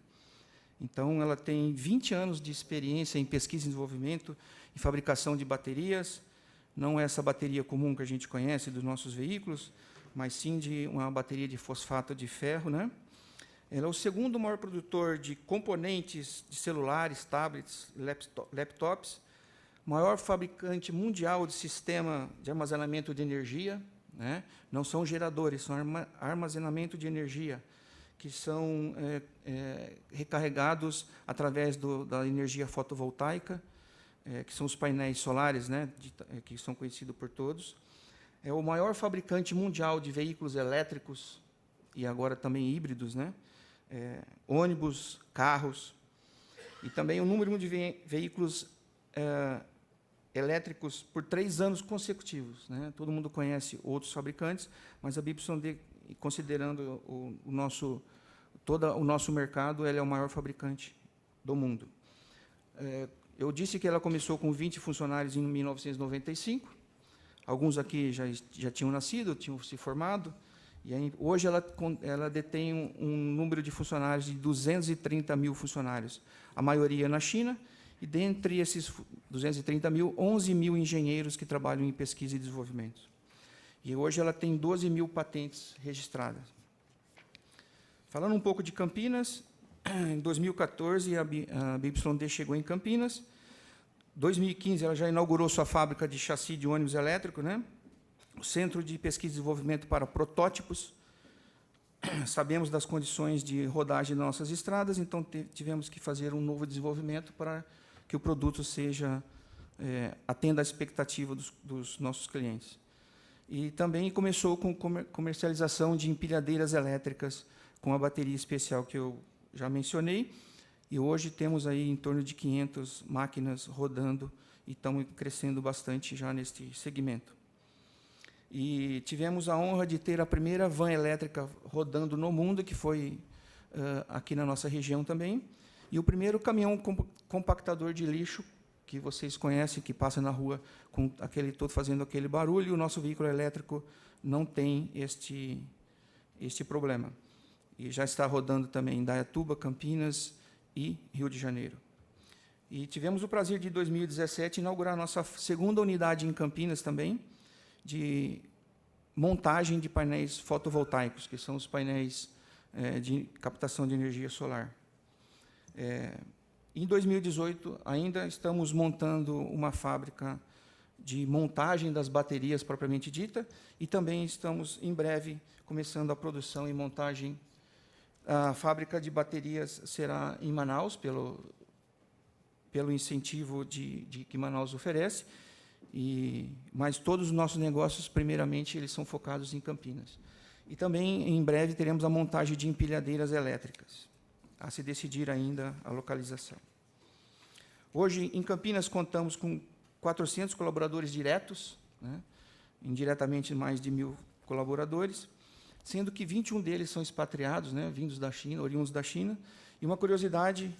[SPEAKER 11] Então, ela tem 20 anos de experiência em pesquisa e desenvolvimento, em fabricação de baterias, não é essa bateria comum que a gente conhece dos nossos veículos, mas sim de uma bateria de fosfato de ferro, né? Ela é o segundo maior produtor de componentes de celulares, tablets, laptops, maior fabricante mundial de sistema de armazenamento de energia, né? Não são geradores, são armazenamento de energia, que são recarregados através da energia fotovoltaica, que são os painéis solares, né, que são conhecidos por todos. É o maior fabricante mundial de veículos elétricos e agora também híbridos, né, ônibus, carros, e também o número de veículos elétricos por 3 anos consecutivos, né. Todo mundo conhece outros fabricantes, mas a BYD, considerando todo o nosso mercado, ela é o maior fabricante do mundo. Eu disse que ela começou com 20 funcionários em 1995. Alguns aqui já tinham nascido, tinham se formado. E aí, hoje ela detém um número de funcionários de 230 mil funcionários, a maioria na China. E, dentre esses 230 mil, 11 mil engenheiros que trabalham em pesquisa e desenvolvimento. E hoje ela tem 12 mil patentes registradas. Falando um pouco de Campinas, em 2014 a BYD chegou em Campinas. Em 2015 ela já inaugurou sua fábrica de chassi de ônibus elétrico, né? O Centro de Pesquisa e Desenvolvimento para Protótipos. Sabemos das condições de rodagem das nossas estradas, então tivemos que fazer um novo desenvolvimento para que o produto atenda à expectativa dos nossos clientes. E também começou com comercialização de empilhadeiras elétricas com a bateria especial que eu já mencionei. E hoje temos aí em torno de 500 máquinas rodando e estamos crescendo bastante já neste segmento. E tivemos a honra de ter a primeira van elétrica rodando no mundo, que foi aqui na nossa região também. E o primeiro caminhão compactador de lixo, que vocês conhecem, que passa na rua com todo fazendo aquele barulho, e o nosso veículo elétrico não tem este problema. E já está rodando também em Indaiatuba, Campinas e Rio de Janeiro. E tivemos o prazer de, em 2017, inaugurar a nossa segunda unidade em Campinas também, de montagem de painéis fotovoltaicos, que são os painéis de captação de energia solar. Em 2018, ainda estamos montando uma fábrica de montagem das baterias propriamente dita, e também estamos, em breve, começando a produção e montagem. A fábrica de baterias será em Manaus, pelo incentivo que Manaus oferece, mas todos os nossos negócios, primeiramente, eles são focados em Campinas. E também, em breve, teremos a montagem de empilhadeiras elétricas, a se decidir ainda a localização. Hoje, em Campinas, contamos com 400 colaboradores diretos, né? Indiretamente mais de 1.000 colaboradores, sendo que 21 deles são expatriados, né? Vindos da China, oriundos da China. E uma curiosidade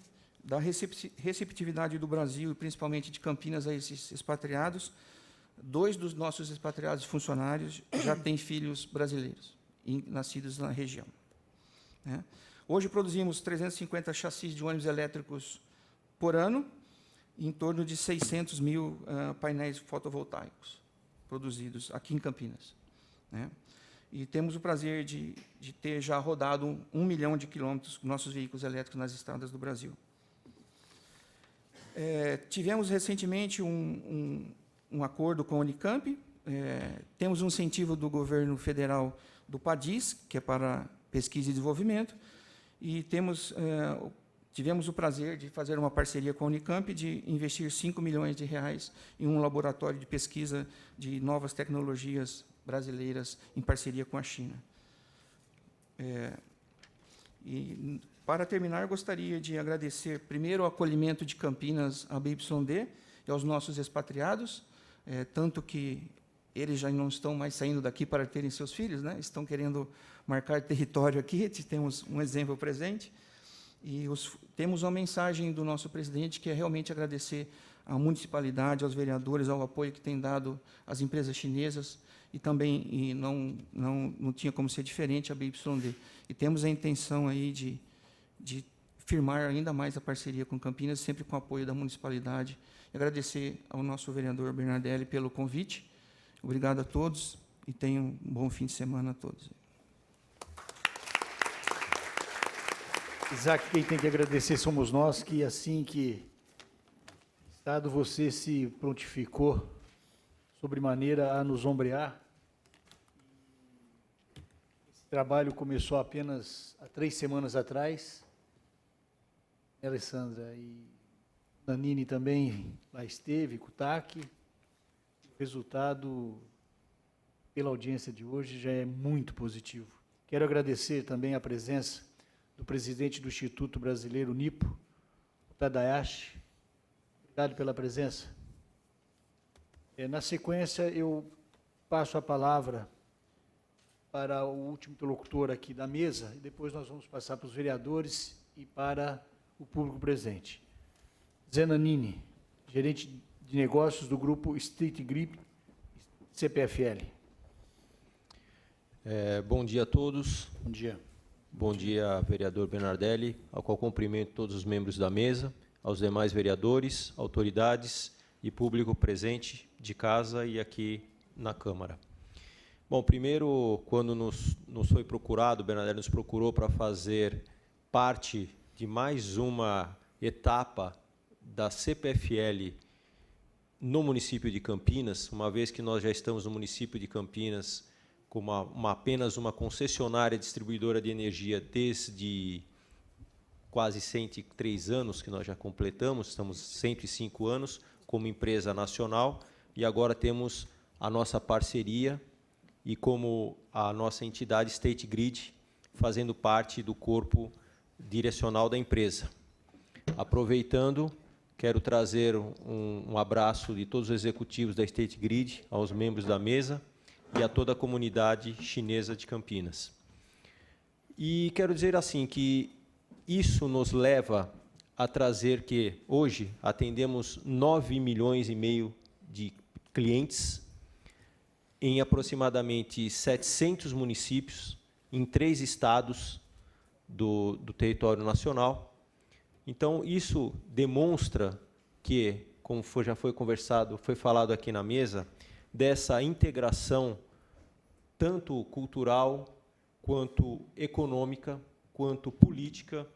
[SPEAKER 11] da receptividade do Brasil, e principalmente de Campinas, a esses expatriados: 2 dos nossos expatriados funcionários já têm filhos brasileiros, nascidos na região, né? Hoje produzimos 350 chassis de ônibus elétricos por ano, em torno de 600 mil painéis fotovoltaicos produzidos aqui em Campinas, né? E temos o prazer de ter já rodado 1 milhão de quilômetros com nossos veículos elétricos nas estradas do Brasil. Tivemos recentemente um acordo com a Unicamp, temos um incentivo do governo federal do PADIS, que é para pesquisa e desenvolvimento, e tivemos o prazer de fazer uma parceria com a Unicamp, de investir 5 milhões de reais em um laboratório de pesquisa de novas tecnologias brasileiras em parceria com a China. E, para terminar, gostaria de agradecer, primeiro, o acolhimento de Campinas à BYD e aos nossos expatriados, tanto que eles já não estão mais saindo daqui para terem seus filhos, né? Estão querendo marcar território aqui, temos um exemplo presente. E temos uma mensagem do nosso presidente, que é realmente agradecer à municipalidade, aos vereadores, ao apoio que tem dado às empresas chinesas, e também, não tinha como ser diferente, a BYD. E temos a intenção aí de firmar ainda mais a parceria com Campinas, sempre com o apoio da municipalidade. E agradecer ao nosso vereador Bernardelli pelo convite. Obrigado a todos e tenham um bom fim de semana a todos.
[SPEAKER 3] Isaac, quem tem que agradecer somos nós, que assim que Estado você se prontificou sobremaneira a nos ombrear. Esse trabalho começou apenas há 3 semanas atrás. Alessandra, e Nanini também lá esteve, Kutaki. O resultado, pela audiência de hoje, já é muito positivo. Quero agradecer também a presença do presidente do Instituto Brasileiro NIPO, Tadayashi. Obrigado pela presença. Na sequência, eu passo a palavra para o último interlocutor aqui da mesa, e depois nós vamos passar para os vereadores e para o público presente. Zé Nanini, gerente de negócios do grupo State Grid CPFL.
[SPEAKER 12] Bom dia a todos.
[SPEAKER 3] Bom dia.
[SPEAKER 12] Bom dia, vereador Bernardelli, ao qual cumprimento todos os membros da mesa, aos demais vereadores, autoridades e público presente de casa e aqui na Câmara. Bom, primeiro, quando nos foi procurado, o Bernardelli nos procurou para fazer parte de mais uma etapa da CPFL no município de Campinas, uma vez que nós já estamos no município de Campinas como apenas uma concessionária distribuidora de energia desde quase 103 anos que nós já completamos, estamos 105 anos como empresa nacional, e agora temos a nossa parceria e como a nossa entidade State Grid fazendo parte do corpo direcional da empresa. Aproveitando, quero trazer um abraço de todos os executivos da State Grid, aos membros da mesa e a toda a comunidade chinesa de Campinas. E quero dizer assim que isso nos leva a trazer que, hoje, atendemos 9,5 milhões de clientes em aproximadamente 700 municípios, em 3 estados do território nacional. Então, isso demonstra que, como já foi conversado, foi falado aqui na mesa, dessa integração tanto cultural, quanto econômica, quanto política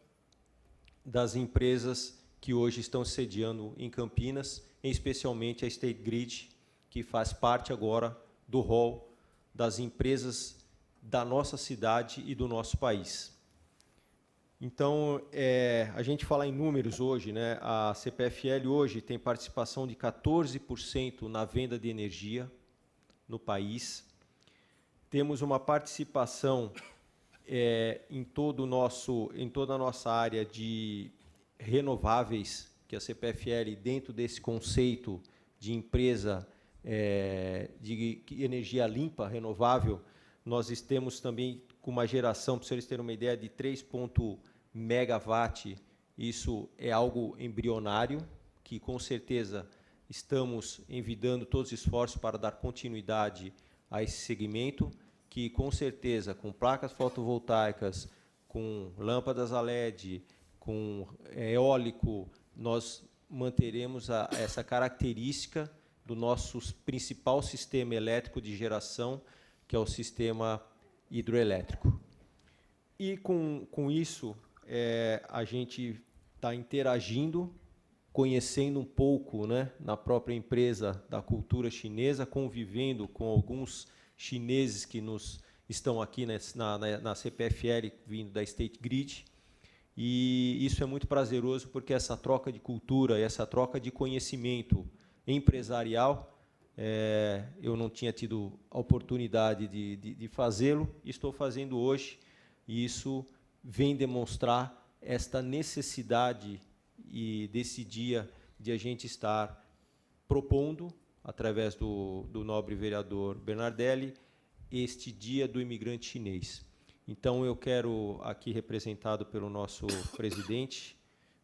[SPEAKER 12] das empresas que hoje estão sediando em Campinas, especialmente a State Grid, que faz parte agora do rol das empresas da nossa cidade e do nosso país. Então, a gente fala em números hoje, né? A CPFL hoje tem participação de 14% na venda de energia no país. Temos uma participação em toda a nossa área de renováveis, que a CPFL, dentro desse conceito de empresa de energia limpa, renovável, nós temos também com uma geração, para vocês terem uma ideia, de 3,1 megawatt. Isso é algo embrionário, que com certeza estamos envidando todos os esforços para dar continuidade a esse segmento, que com certeza, com placas fotovoltaicas, com lâmpadas a LED, com eólico, nós manteremos essa característica do nosso principal sistema elétrico de geração, que é o sistema hidroelétrico. E com isso, a gente está interagindo, conhecendo um pouco, né, na própria empresa da cultura chinesa, convivendo com alguns chineses que estão aqui na CPFL, vindo da State Grid, e isso é muito prazeroso, porque essa troca de cultura, essa troca de conhecimento empresarial, eu não tinha tido a oportunidade de fazê-lo, estou fazendo hoje, e isso vem demonstrar esta necessidade e desse dia de a gente estar propondo, através do nobre vereador Bernardelli, este dia do imigrante chinês. Então, eu quero, aqui representado pelo nosso presidente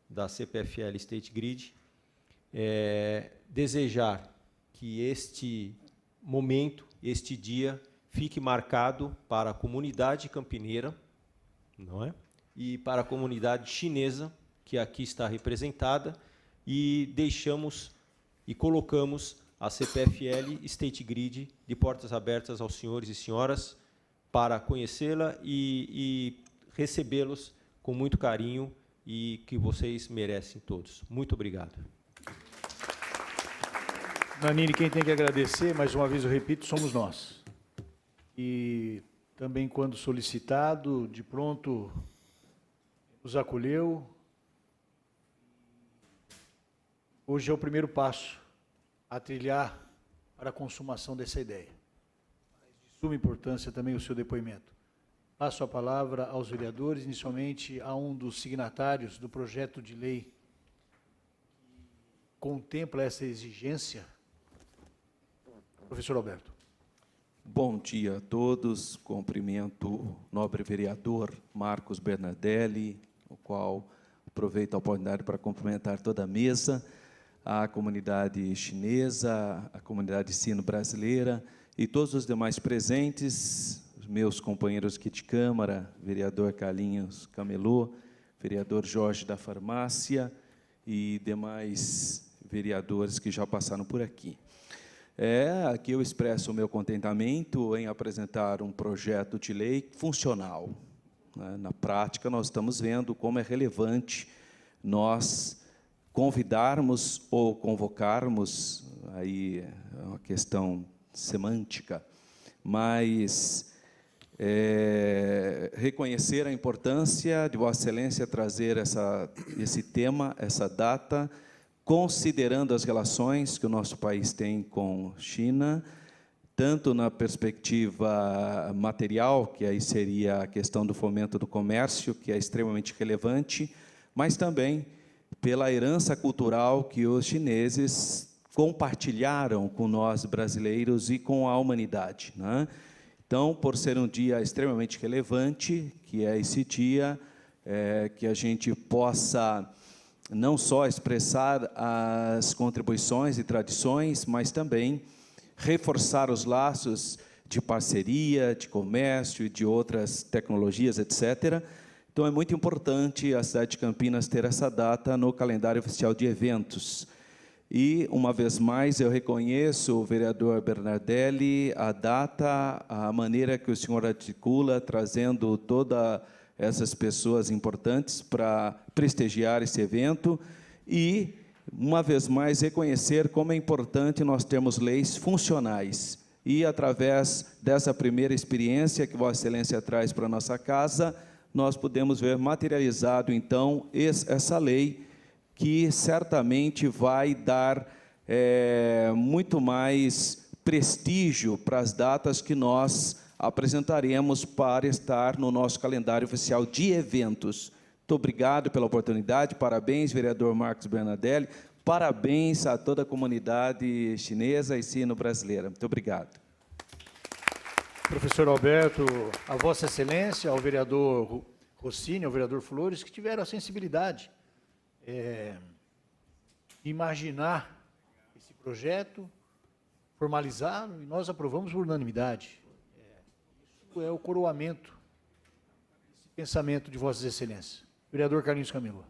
[SPEAKER 12] da CPFL State Grid, desejar que este momento, este dia, fique marcado para a comunidade campineira, não é? E para a comunidade chinesa, que aqui está representada, e deixamos e colocamos a CPFL State Grid de portas abertas aos senhores e senhoras para conhecê-la e recebê-los com muito carinho e que vocês merecem todos. Muito obrigado.
[SPEAKER 3] Nanini, quem tem que agradecer, mais uma vez eu repito, somos nós. E também, quando solicitado, de pronto nos acolheu. Hoje é o primeiro passo a trilhar para a consumação dessa ideia. De suma importância também o seu depoimento. Passo a palavra aos vereadores, inicialmente a um dos signatários do projeto de lei que contempla essa exigência. Professor Alberto.
[SPEAKER 13] Bom dia a todos. Cumprimento o nobre vereador Marcos Bernardelli, o qual aproveito a oportunidade para cumprimentar toda a mesa, a comunidade chinesa, a comunidade sino-brasileira e todos os demais presentes, os meus companheiros aqui de Câmara, vereador Carlinhos Camelô, vereador Jorge da Farmácia e demais vereadores que já passaram por aqui. Aqui eu expresso o meu contentamento em apresentar um projeto de lei funcional. Na prática, nós estamos vendo como é relevante nós convidarmos ou convocarmos, aí é uma questão semântica, mas reconhecer a importância de Vossa Excelência trazer esse tema, essa data, considerando as relações que o nosso país tem com China, tanto na perspectiva material, que aí seria a questão do fomento do comércio, que é extremamente relevante, mas também pela herança cultural que os chineses compartilharam com nós brasileiros e com a humanidade, né? Então, por ser um dia extremamente relevante, que é esse dia, que a gente possa não só expressar as contribuições e tradições, mas também reforçar os laços de parceria, de comércio e de outras tecnologias, etc. Então, é muito importante a cidade de Campinas ter essa data no calendário oficial de eventos. E, uma vez mais, eu reconheço o vereador Bernardelli, a data, a maneira que o senhor articula, trazendo todas essas pessoas importantes para prestigiar esse evento e, uma vez mais, reconhecer como é importante nós termos leis funcionais. E, através dessa primeira experiência que Vossa Excelência traz para a nossa casa, nós podemos ver materializado, então, essa lei, que certamente vai dar muito mais prestígio para as datas que nós apresentaremos para estar no nosso calendário oficial de eventos. Muito obrigado pela oportunidade, parabéns, vereador Marcos Bernardelli, parabéns a toda a comunidade chinesa e sino-brasileira. Muito obrigado.
[SPEAKER 3] Professor Alberto, a Vossa Excelência, ao vereador Rossini, ao vereador Flores, que tiveram a sensibilidade imaginar esse projeto, formalizá-lo, e nós aprovamos por unanimidade. Isso é o coroamento desse pensamento de Vossas Excelências. Vereador Carlinhos Camelo.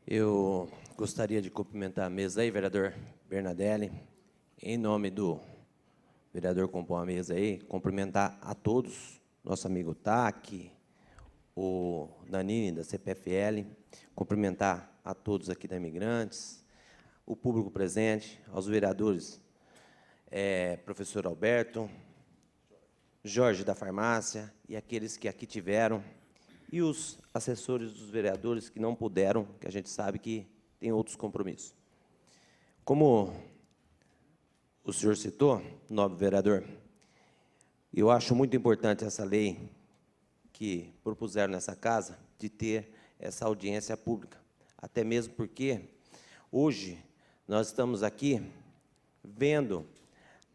[SPEAKER 14] Eu gostaria de cumprimentar a mesa aí, vereador Bernardelli, em nome do vereador que compõe a mesa aí, cumprimentar a todos, nosso amigo TAC, o Nanini da CPFL, cumprimentar a todos aqui da Imigrantes, o público presente, aos vereadores, professor Alberto, Jorge da Farmácia e aqueles que aqui tiveram, e os assessores dos vereadores que não puderam, que a gente sabe que tem outros compromissos. Como o senhor citou, nobre vereador, eu acho muito importante essa lei que propuseram nessa casa de ter essa audiência pública, até mesmo porque hoje nós estamos aqui vendo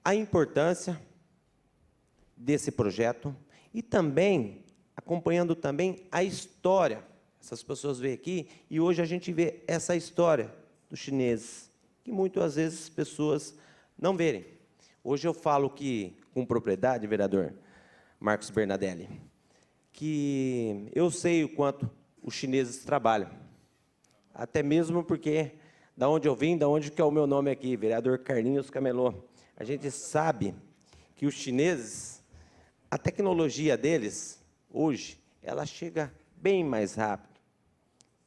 [SPEAKER 14] a importância desse projeto e também acompanhando também a história. Essas pessoas vêm aqui e hoje a gente vê essa história dos chineses, que muitas vezes as pessoas não verem. Hoje eu falo que, com propriedade, vereador Marcos Bernardelli, que eu sei o quanto os chineses trabalham, até mesmo porque, da onde eu vim, da onde que é o meu nome aqui, vereador Carlinhos Camelô, a gente sabe que os chineses, a tecnologia deles, hoje, ela chega bem mais rápido,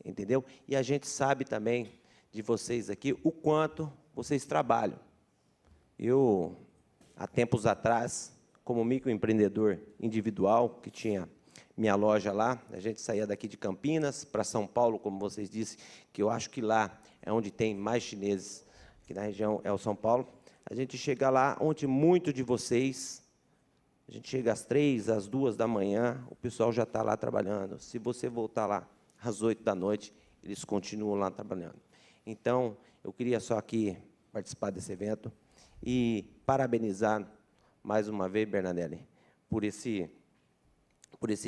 [SPEAKER 14] entendeu? E a gente sabe também de vocês aqui o quanto vocês trabalham. Eu, há tempos atrás, como microempreendedor individual, que tinha minha loja lá, a gente saía daqui de Campinas para São Paulo, como vocês disseram, que eu acho que lá é onde tem mais chineses, aqui na região é o São Paulo. A gente chega lá onde muito de vocês, a gente chega às 3, às 2 da manhã, o pessoal já está lá trabalhando. Se você voltar lá às 8 da noite, eles continuam lá trabalhando. Então, eu queria só aqui participar desse evento e parabenizar mais uma vez, Bernardelli, por esse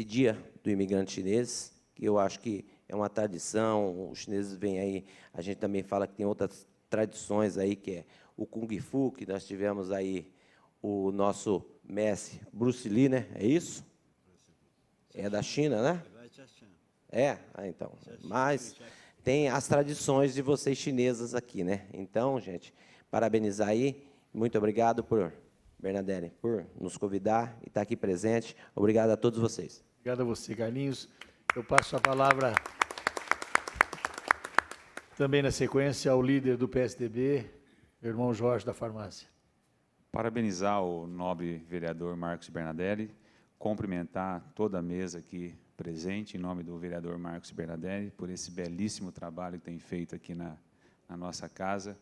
[SPEAKER 14] dia do imigrante chinês, que eu acho que é uma tradição, os chineses vêm aí, a gente também fala que tem outras tradições aí, que é o Kung Fu, que nós tivemos aí o nosso mestre Bruce Lee, né? É isso? É da China, né? É? Ah, então. Mas tem as tradições de vocês chinesas aqui, né? Então, gente, parabenizar aí. Muito obrigado por, Bernardelli, por nos convidar e estar aqui presente. Obrigado a todos vocês.
[SPEAKER 3] Obrigado a você, Carlinhos. Eu passo a palavra também na sequência ao líder do PSDB, meu irmão Jorge da Farmácia.
[SPEAKER 15] Parabenizar o nobre vereador Marcos Bernardelli, cumprimentar toda a mesa aqui presente, em nome do vereador Marcos Bernardelli, por esse belíssimo trabalho que tem feito aqui na nossa casa.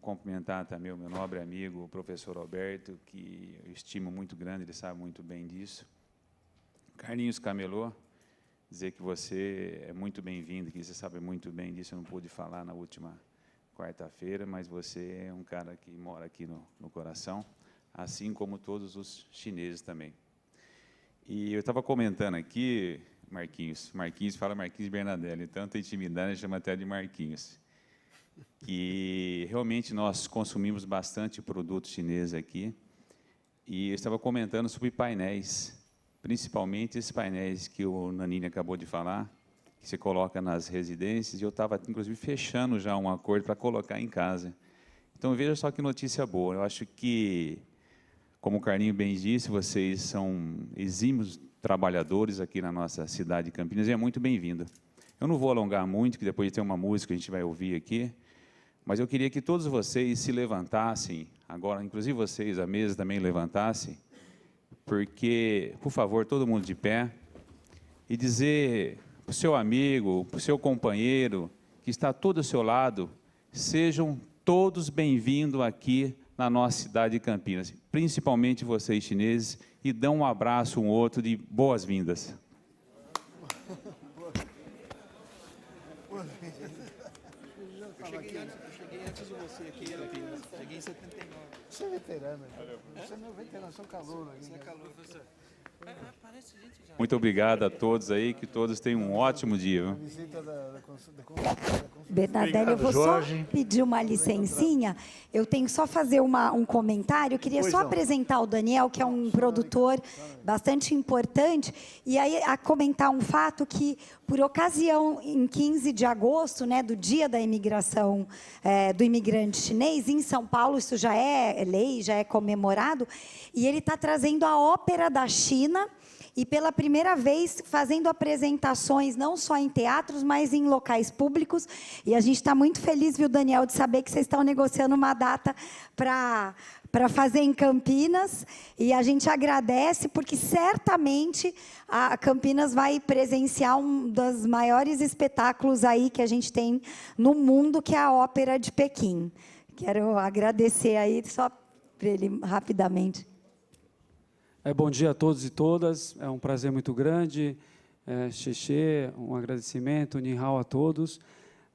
[SPEAKER 15] Cumprimentar também o meu nobre amigo, o professor Alberto, que eu estimo muito grande, ele sabe muito bem disso. Carlinhos Camelô, dizer que você é muito bem-vindo, que você sabe muito bem disso, eu não pude falar na última quarta-feira, mas você é um cara que mora aqui no coração, assim como todos os chineses também. E eu estava comentando aqui, Marquinhos. Marquinhos fala Marquinhos Bernadelli, tanta intimidade, chama até de Marquinhos. E realmente nós consumimos bastante produto chinês aqui. E eu estava comentando sobre painéis, principalmente esses painéis que o Nanini acabou de falar, que você coloca nas residências, e eu estava, inclusive, fechando já um acordo para colocar em casa. Então, veja só que notícia boa. Eu acho que, como o Carlinho bem disse, vocês são exímios trabalhadores aqui na nossa cidade de Campinas, e é muito bem-vindo. Eu não vou alongar muito, que depois tem uma música que a gente vai ouvir aqui, mas eu queria que todos vocês se levantassem, agora, inclusive vocês, a mesa também levantassem, porque, por favor, todo mundo de pé, e dizer para o seu amigo, para o seu companheiro, que está todo ao seu lado, sejam todos bem-vindos aqui na nossa cidade de Campinas, principalmente vocês chineses, e dão um abraço um outro de boas-vindas.
[SPEAKER 11] Eu cheguei antes de você aqui, cheguei em 79.
[SPEAKER 10] Você é veterano, você não é veterano, você é um calouro.
[SPEAKER 11] Você é calouro, professor. Parece gente já.
[SPEAKER 15] Muito obrigado a todos aí, que todos tenham um ótimo dia. Viu?
[SPEAKER 4] Bernadelli, eu vou só pedir uma licencinha. Eu tenho só fazer um comentário. Eu queria só apresentar o Daniel, que é um produtor bastante importante, e aí a comentar um fato que, por ocasião, em 15 de agosto, né, do Dia da Imigração do Imigrante Chinês, em São Paulo, isso já é lei, já é comemorado, e ele está trazendo a Ópera da China, e pela primeira vez fazendo apresentações não só em teatros, mas em locais públicos. E a gente está muito feliz, viu, Daniel, de saber que vocês estão negociando uma data para fazer em Campinas. E a gente agradece, porque certamente a Campinas vai presenciar um dos maiores espetáculos aí que a gente tem no mundo, que é a Ópera de Pequim. Quero agradecer aí, só para ele rapidamente.
[SPEAKER 16] Bom dia a todos e todas, é um prazer muito grande, Xexê, um agradecimento, Ni hao a todos,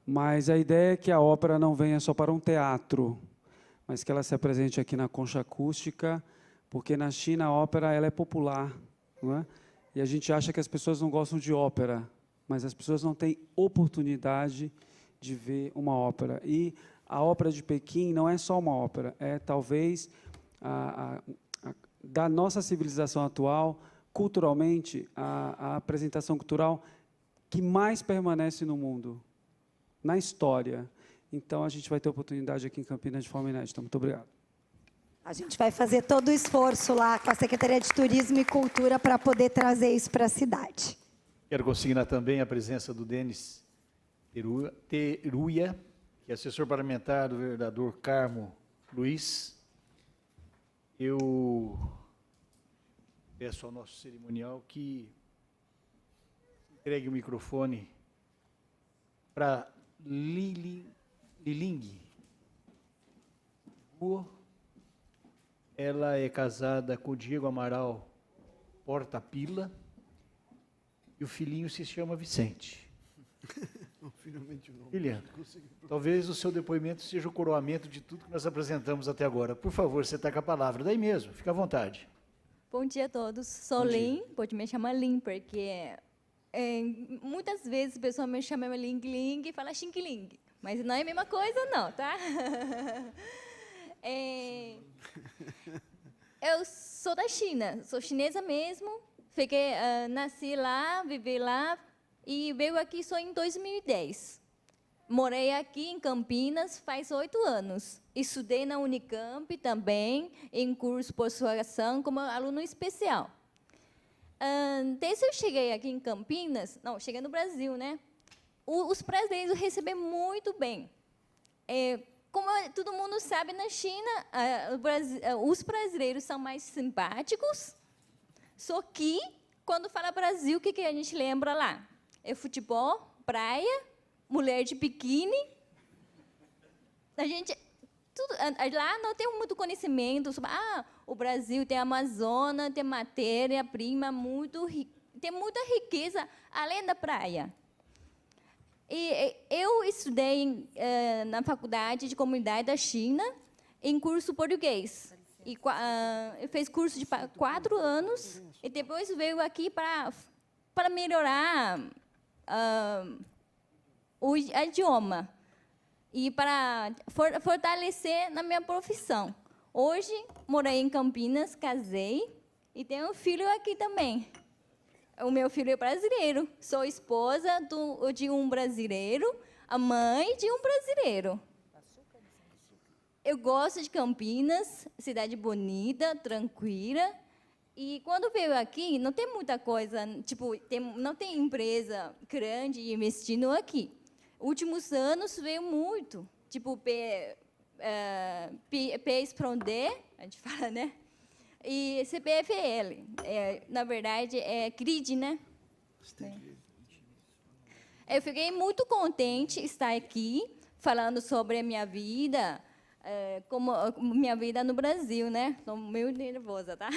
[SPEAKER 16] mas a ideia é que a ópera não venha só para um teatro, mas que ela se apresente aqui na Concha Acústica, porque na China a ópera ela é popular, não é? E a gente acha que as pessoas não gostam de ópera, mas as pessoas não têm oportunidade de ver uma ópera. E a Ópera de Pequim não é só uma ópera, é talvez da nossa civilização atual, culturalmente, a apresentação cultural que mais permanece no mundo, na história. Então, a gente vai ter oportunidade aqui em Campinas de forma inédita. Muito obrigado.
[SPEAKER 4] A gente vai fazer todo o esforço lá com a Secretaria de Turismo e Cultura para poder trazer isso para a cidade.
[SPEAKER 3] Quero consignar também a presença do Denis Teruia, que é assessor parlamentar do vereador Carmo Luiz. Eu peço ao nosso cerimonial que entregue o microfone para Liling Guo. Ela é casada com o Diego Amaral Porta-Pila e o filhinho se chama Vicente. William, talvez o seu depoimento seja o coroamento de tudo que nós apresentamos até agora. Por favor, você está com a palavra. Daí mesmo, fica à vontade.
[SPEAKER 17] Bom dia a todos. Sou Lin, pode me chamar Lin, porque muitas vezes a pessoa me chama Ling Ling e fala Xing Ling, mas não é a mesma coisa, não, tá? Eu sou da China, sou chinesa mesmo, nasci lá, vivi lá, e veio aqui só em 2010. Morei aqui em Campinas faz 8 anos. Estudei na Unicamp também, em curso de pós-graduação, como aluno especial. Desde que eu cheguei aqui em Campinas, cheguei no Brasil, né? Os brasileiros recebem muito bem. Como todo mundo sabe, na China, os brasileiros são mais simpáticos, só que, quando fala Brasil, o que a gente lembra lá? É futebol, praia, mulher de biquíni. Lá não tem muito conhecimento sobre o Brasil tem a Amazônia, tem matéria-prima, tem muita riqueza além da praia. E eu estudei na Faculdade de Comunidade da China, em curso português. Eu fiz curso de 4 anos, e depois veio aqui para para melhorar o idioma e para fortalecer na minha profissão. Hoje, morei em Campinas, casei e tenho um filho aqui também. O meu filho é brasileiro. Sou esposa de um brasileiro, a mãe de um brasileiro. Eu gosto de Campinas, cidade bonita, tranquila. E quando veio aqui, não tem muita coisa, tipo, não tem empresa grande investindo aqui. Últimos anos veio muito, tipo, PES-PRONDE, a gente fala, né? E CPFL, na verdade, é CRID, né? Eu fiquei muito contente de estar aqui, falando sobre a minha vida, como minha vida no Brasil, né? Estou meio nervosa, tá?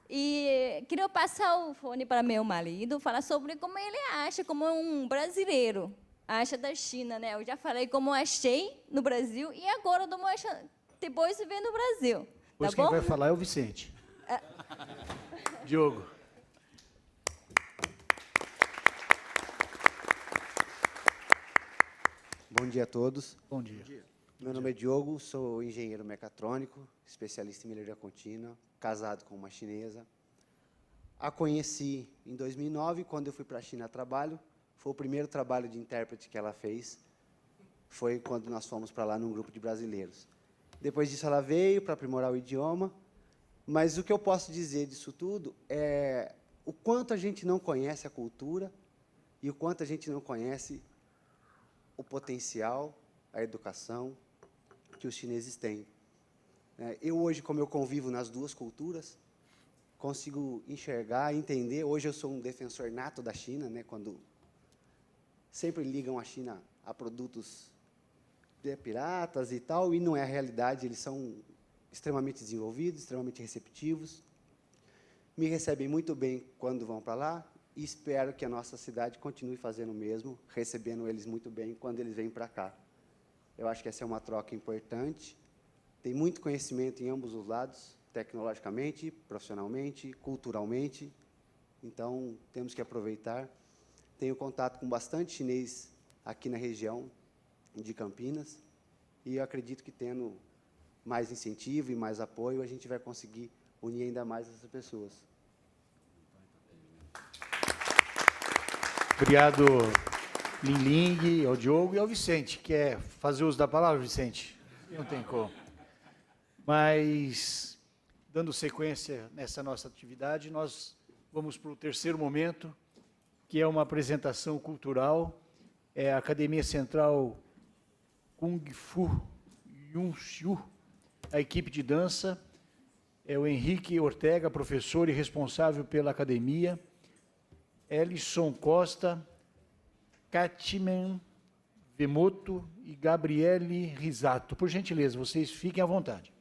[SPEAKER 17] E queria passar o fone para meu marido, falar sobre como ele acha, como um brasileiro acha da China, né? Eu já falei como achei no Brasil e agora como acha depois de ver no Brasil.
[SPEAKER 3] Pois
[SPEAKER 17] Tá
[SPEAKER 3] quem
[SPEAKER 17] bom?
[SPEAKER 3] vai falar é o Vicente. Diogo.
[SPEAKER 18] Bom dia a todos.
[SPEAKER 3] Bom dia.
[SPEAKER 18] Meu nome é Diogo, sou engenheiro mecatrônico, especialista em melhoria contínua, casado com uma chinesa. A conheci em 2009, quando eu fui para a China a trabalho. Foi o primeiro trabalho de intérprete que ela fez. Foi quando nós fomos para lá num grupo de brasileiros. Depois disso, ela veio para aprimorar o idioma. Mas o que eu posso dizer disso tudo é o quanto a gente não conhece a cultura e o quanto a gente não conhece o potencial, a educação que os chineses têm. Eu hoje, como eu convivo nas duas culturas, consigo enxergar, entender. Hoje eu sou um defensor nato da China, né, quando sempre ligam a China a produtos piratas e tal, e não é a realidade. Eles são extremamente desenvolvidos, extremamente receptivos, me recebem muito bem quando vão para lá, e espero que a nossa cidade continue fazendo o mesmo, recebendo eles muito bem quando eles vêm para cá. Eu acho que essa é uma troca importante. Tem muito conhecimento em ambos os lados, tecnologicamente, profissionalmente, culturalmente. Então, temos que aproveitar. Tenho contato com bastante chinês aqui na região de Campinas, e eu acredito que, tendo mais incentivo e mais apoio, a gente vai conseguir unir ainda mais essas pessoas.
[SPEAKER 3] Obrigado, Ling, ao Diogo e ao Vicente. Quer fazer uso da palavra, Vicente? Não tem como. Mas, dando sequência nessa nossa atividade, nós vamos para o terceiro momento, que é uma apresentação cultural. É a Academia Central Kung Fu Yun Xiu, a equipe de dança. É o Henrique Ortega, professor e responsável pela academia. Elison Costa, Katimen Vemoto e Gabriele Risato. Por gentileza, vocês fiquem à vontade.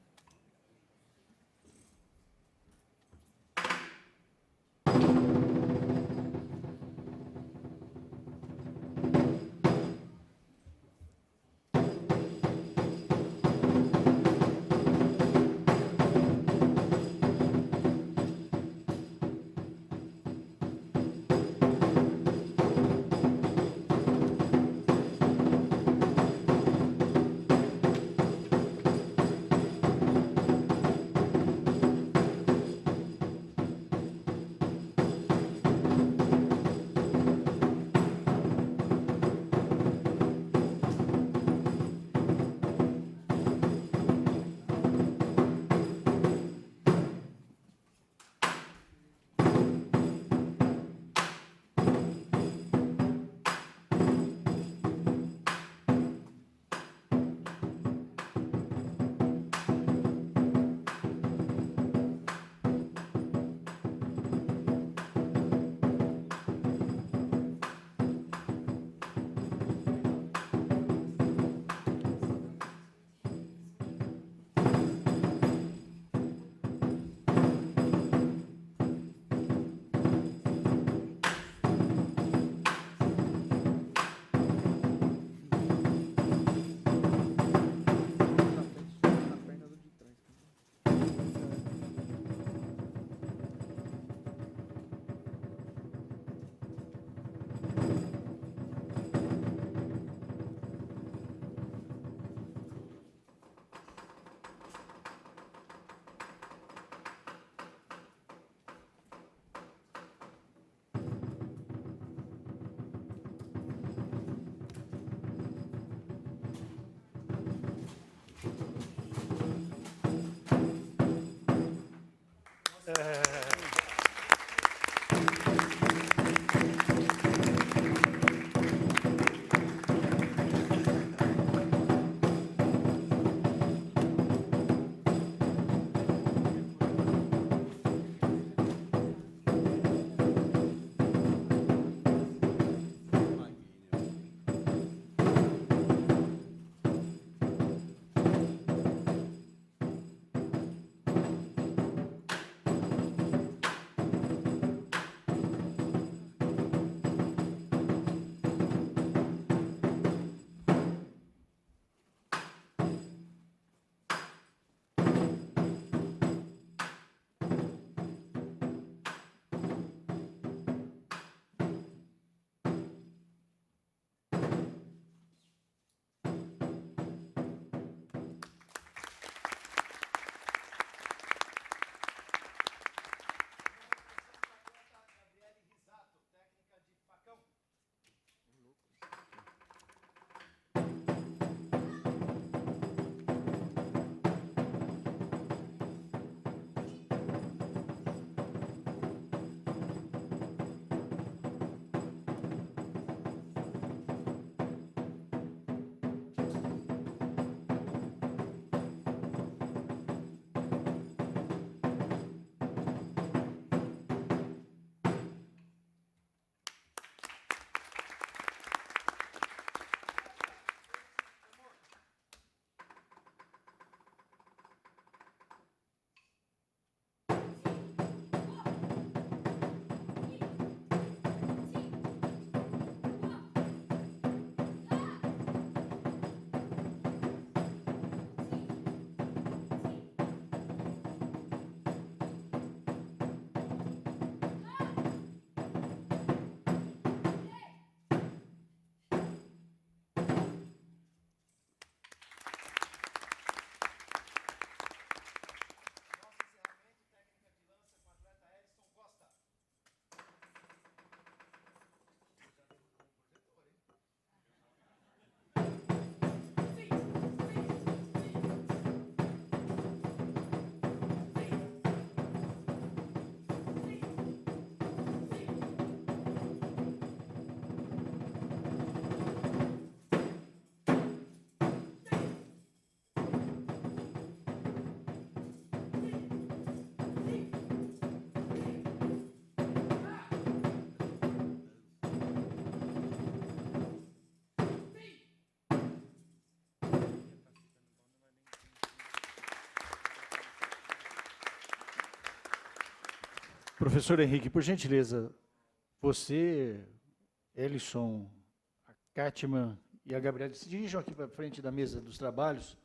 [SPEAKER 3] Professor Henrique, por gentileza, você, Elison, a Kátima e a Gabriela se dirijam aqui para frente da mesa dos trabalhos,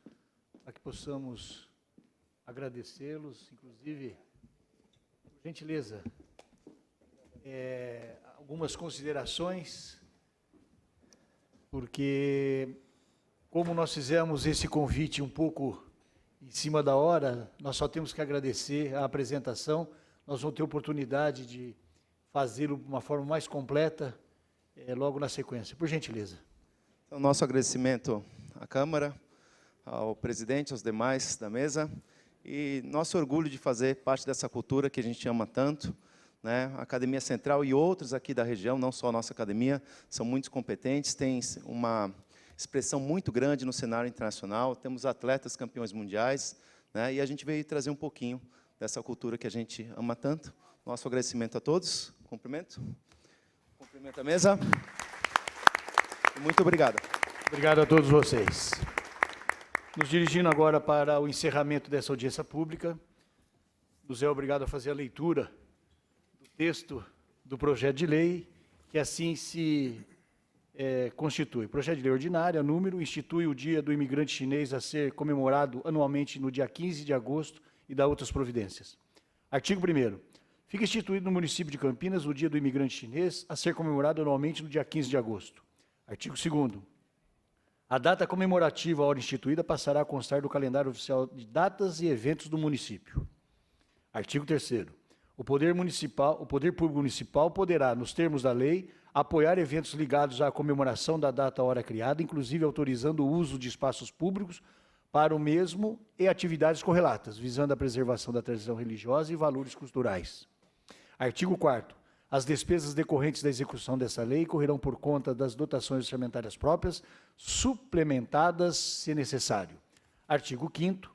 [SPEAKER 3] para que possamos agradecê-los, inclusive, por gentileza, algumas considerações, porque como nós fizemos esse convite um pouco em cima da hora, nós só temos que agradecer a apresentação, nós vamos ter oportunidade de fazê-lo de uma forma mais completa logo na sequência. Por gentileza.
[SPEAKER 19] Então, nosso agradecimento à Câmara, ao presidente, aos demais da mesa, e nosso orgulho de fazer parte dessa cultura que a gente ama tanto, né? A Academia Central e outros aqui da região, não só a nossa academia, são muito competentes, têm uma expressão muito grande no cenário internacional, temos atletas campeões mundiais, né? E a gente veio trazer um pouquinho dessa cultura que a gente ama tanto. Nosso agradecimento a todos, cumprimento a mesa, e muito obrigado.
[SPEAKER 3] Obrigado a todos vocês. Nos dirigindo agora para o encerramento dessa audiência pública, nos é obrigado a fazer a leitura do texto do projeto de lei, que assim se constitui. Projeto de lei ordinária, número, institui o Dia do Imigrante Chinês a ser comemorado anualmente no dia 15 de agosto e dá outras providências. Artigo 1º. Fica instituído no município de Campinas o Dia do Imigrante Chinês a ser comemorado anualmente no dia 15 de agosto. Artigo 2º. A data comemorativa à hora instituída passará a constar do calendário oficial de datas e eventos do município. Artigo 3º. O Poder Público Municipal poderá, nos termos da lei, apoiar eventos ligados à comemoração da data à hora criada, inclusive autorizando o uso de espaços públicos para o mesmo e atividades correlatas, visando a preservação da tradição religiosa e valores culturais. Artigo 4º. As despesas decorrentes da execução dessa lei correrão por conta das dotações orçamentárias próprias, suplementadas, se necessário. Artigo 5º.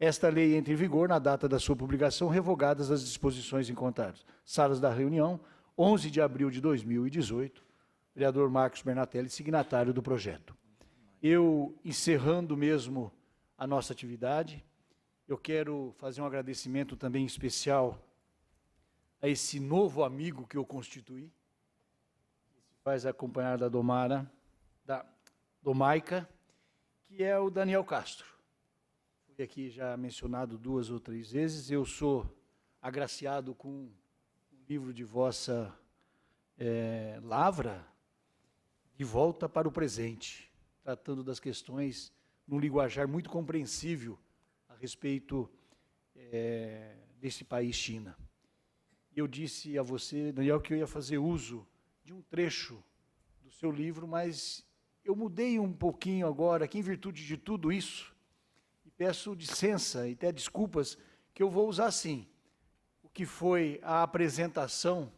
[SPEAKER 3] Esta lei entra em vigor na data da sua publicação, revogadas as disposições em contados. Salas da reunião, 11 de abril de 2018, vereador Marcos Bernatelli, signatário do projeto. Eu, encerrando mesmo a nossa atividade, eu quero fazer um agradecimento também especial a esse novo amigo que eu constituí, que se faz acompanhar da Domaica, que é o Daniel Castro. Foi aqui já mencionado 2 ou 3 vezes, eu sou agraciado com um livro de vossa lavra, De Volta para o Presente, tratando das questões num linguajar muito compreensível a respeito desse país, China. Eu disse a você, Daniel, que eu ia fazer uso de um trecho do seu livro, mas eu mudei um pouquinho agora, que em virtude de tudo isso, e peço licença e até desculpas, que eu vou usar sim, o que foi a apresentação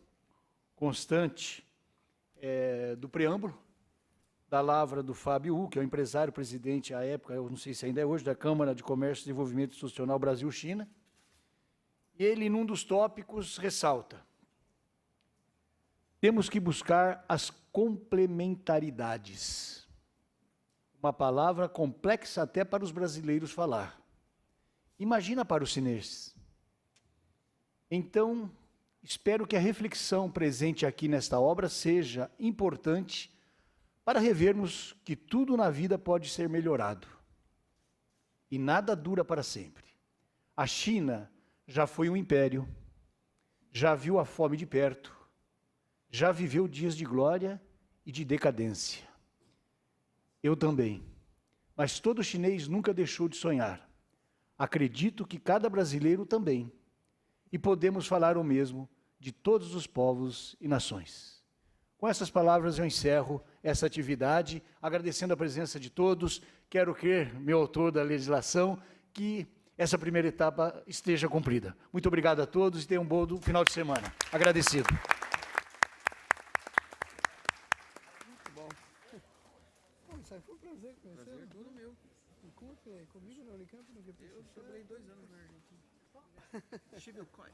[SPEAKER 3] constante do preâmbulo, da lavra do Fábio Hu, que é o empresário, presidente à época, eu não sei se ainda é hoje, da Câmara de Comércio e Desenvolvimento Institucional Brasil-China. E ele, num dos tópicos, ressalta: temos que buscar as complementaridades. Uma palavra complexa até para os brasileiros falar. Imagina para os chineses. Então, espero que a reflexão presente aqui nesta obra seja importante para revermos que tudo na vida pode ser melhorado. E nada dura para sempre. A China já foi um império, já viu a fome de perto, já viveu dias de glória e de decadência. Eu também. Mas todo chinês nunca deixou de sonhar. Acredito que cada brasileiro também. E podemos falar o mesmo de todos os povos e nações. Com essas palavras eu encerro essa atividade, agradecendo a presença de todos. Quero crer, meu autor da legislação, que essa primeira etapa esteja cumprida. Muito obrigado a todos e tenham um bom final de semana. Agradecido.
[SPEAKER 10] Muito bom. Foi um prazer conhecer. Prazer todo meu. Encontre comigo na Unicamp no dia Eu trabalhei 2 anos na Argentina. Chivilcoin.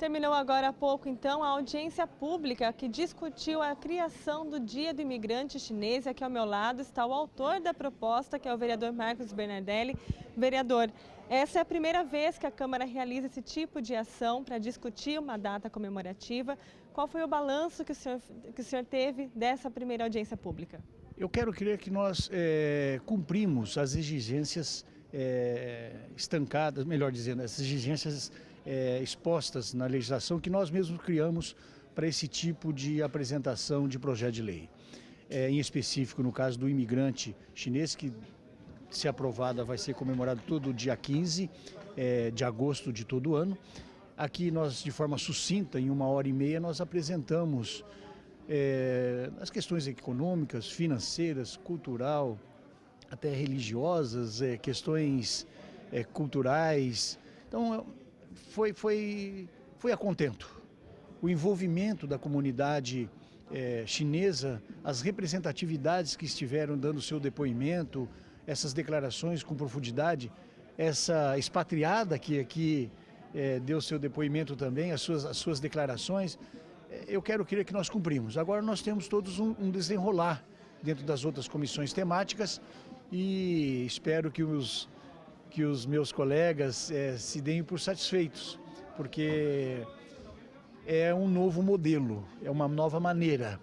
[SPEAKER 2] Terminou agora há pouco, então, a audiência pública que discutiu a criação do Dia do Imigrante Chinês. Aqui ao meu lado está o autor da proposta, que é o vereador Marcos Bernardelli. Vereador, essa é a primeira vez que a Câmara realiza esse tipo de ação para discutir uma data comemorativa. Qual foi o balanço que o senhor teve dessa primeira audiência pública?
[SPEAKER 3] Eu quero crer que nós cumprimos as exigências estancadas, melhor dizendo, as exigências expostas na legislação que nós mesmos criamos para esse tipo de apresentação de projeto de lei. Em específico, no caso do imigrante chinês, que, se aprovada, vai ser comemorado todo dia 15 de agosto de todo ano. Aqui nós, de forma sucinta, em 1h30, nós apresentamos as questões econômicas, financeiras, cultural, até religiosas, questões culturais. Então, foi a contento. O envolvimento da comunidade chinesa, as representatividades que estiveram dando seu depoimento, essas declarações com profundidade, essa expatriada que aqui deu seu depoimento também, as suas declarações, eu quero crer que nós cumprimos. Agora nós temos todos um desenrolar dentro das outras comissões temáticas e espero que os meus colegas se deem por satisfeitos, porque é um novo modelo, é uma nova maneira.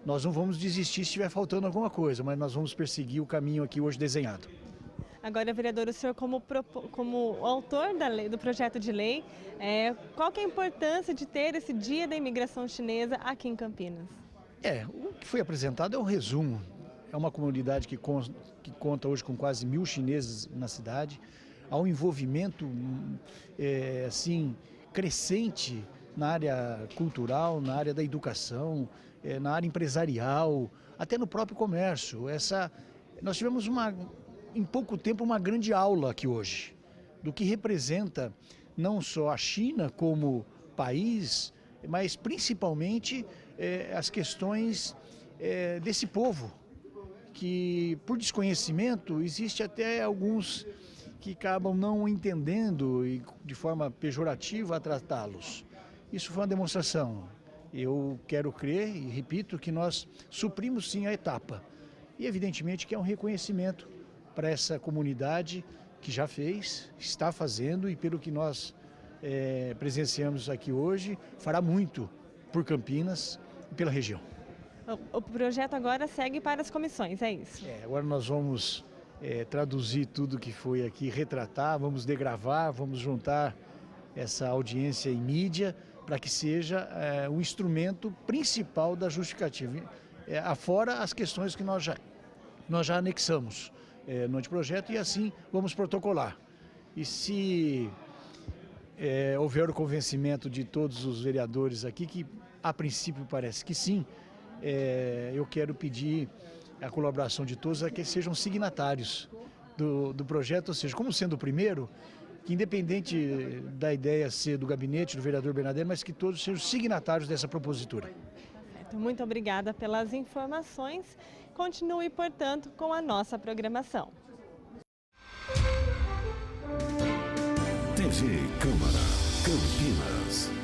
[SPEAKER 3] Nós não vamos desistir se estiver faltando alguma coisa, mas nós vamos perseguir o caminho aqui hoje desenhado.
[SPEAKER 2] Agora, vereador, o senhor como autor do projeto de lei, qual que é a importância de ter esse Dia da Imigração Chinesa aqui em Campinas?
[SPEAKER 3] O que foi apresentado é um resumo. É uma comunidade que conta hoje com quase 1.000 chineses na cidade. Há um envolvimento assim, crescente na área cultural, na área da educação, na área empresarial, até no próprio comércio. Nós tivemos em pouco tempo uma grande aula aqui hoje do que representa não só a China como país, mas principalmente as questões desse povo, que por desconhecimento existe até alguns que acabam não entendendo e de forma pejorativa a tratá-los. Isso foi uma demonstração. Eu quero crer e repito que nós suprimos sim a etapa. E evidentemente que é um reconhecimento para essa comunidade que já fez, está fazendo e pelo que nós presenciamos aqui hoje, fará muito por Campinas e pela região.
[SPEAKER 2] O projeto agora segue para as comissões, é isso?
[SPEAKER 3] Agora nós vamos traduzir tudo que foi aqui, retratar, vamos degravar, vamos juntar essa audiência em mídia para que seja o instrumento principal da justificativa. Afora as questões que nós já anexamos no anteprojeto e assim vamos protocolar. E se houver o convencimento de todos os vereadores aqui, que a princípio parece que sim, eu quero pedir a colaboração de todos a que sejam signatários do projeto, ou seja, como sendo o primeiro, que independente da ideia ser do gabinete do vereador Bernardelli, mas que todos sejam signatários dessa propositura.
[SPEAKER 2] Muito obrigada pelas informações. Continue, portanto, com a nossa programação.
[SPEAKER 1] TV Câmara Campinas.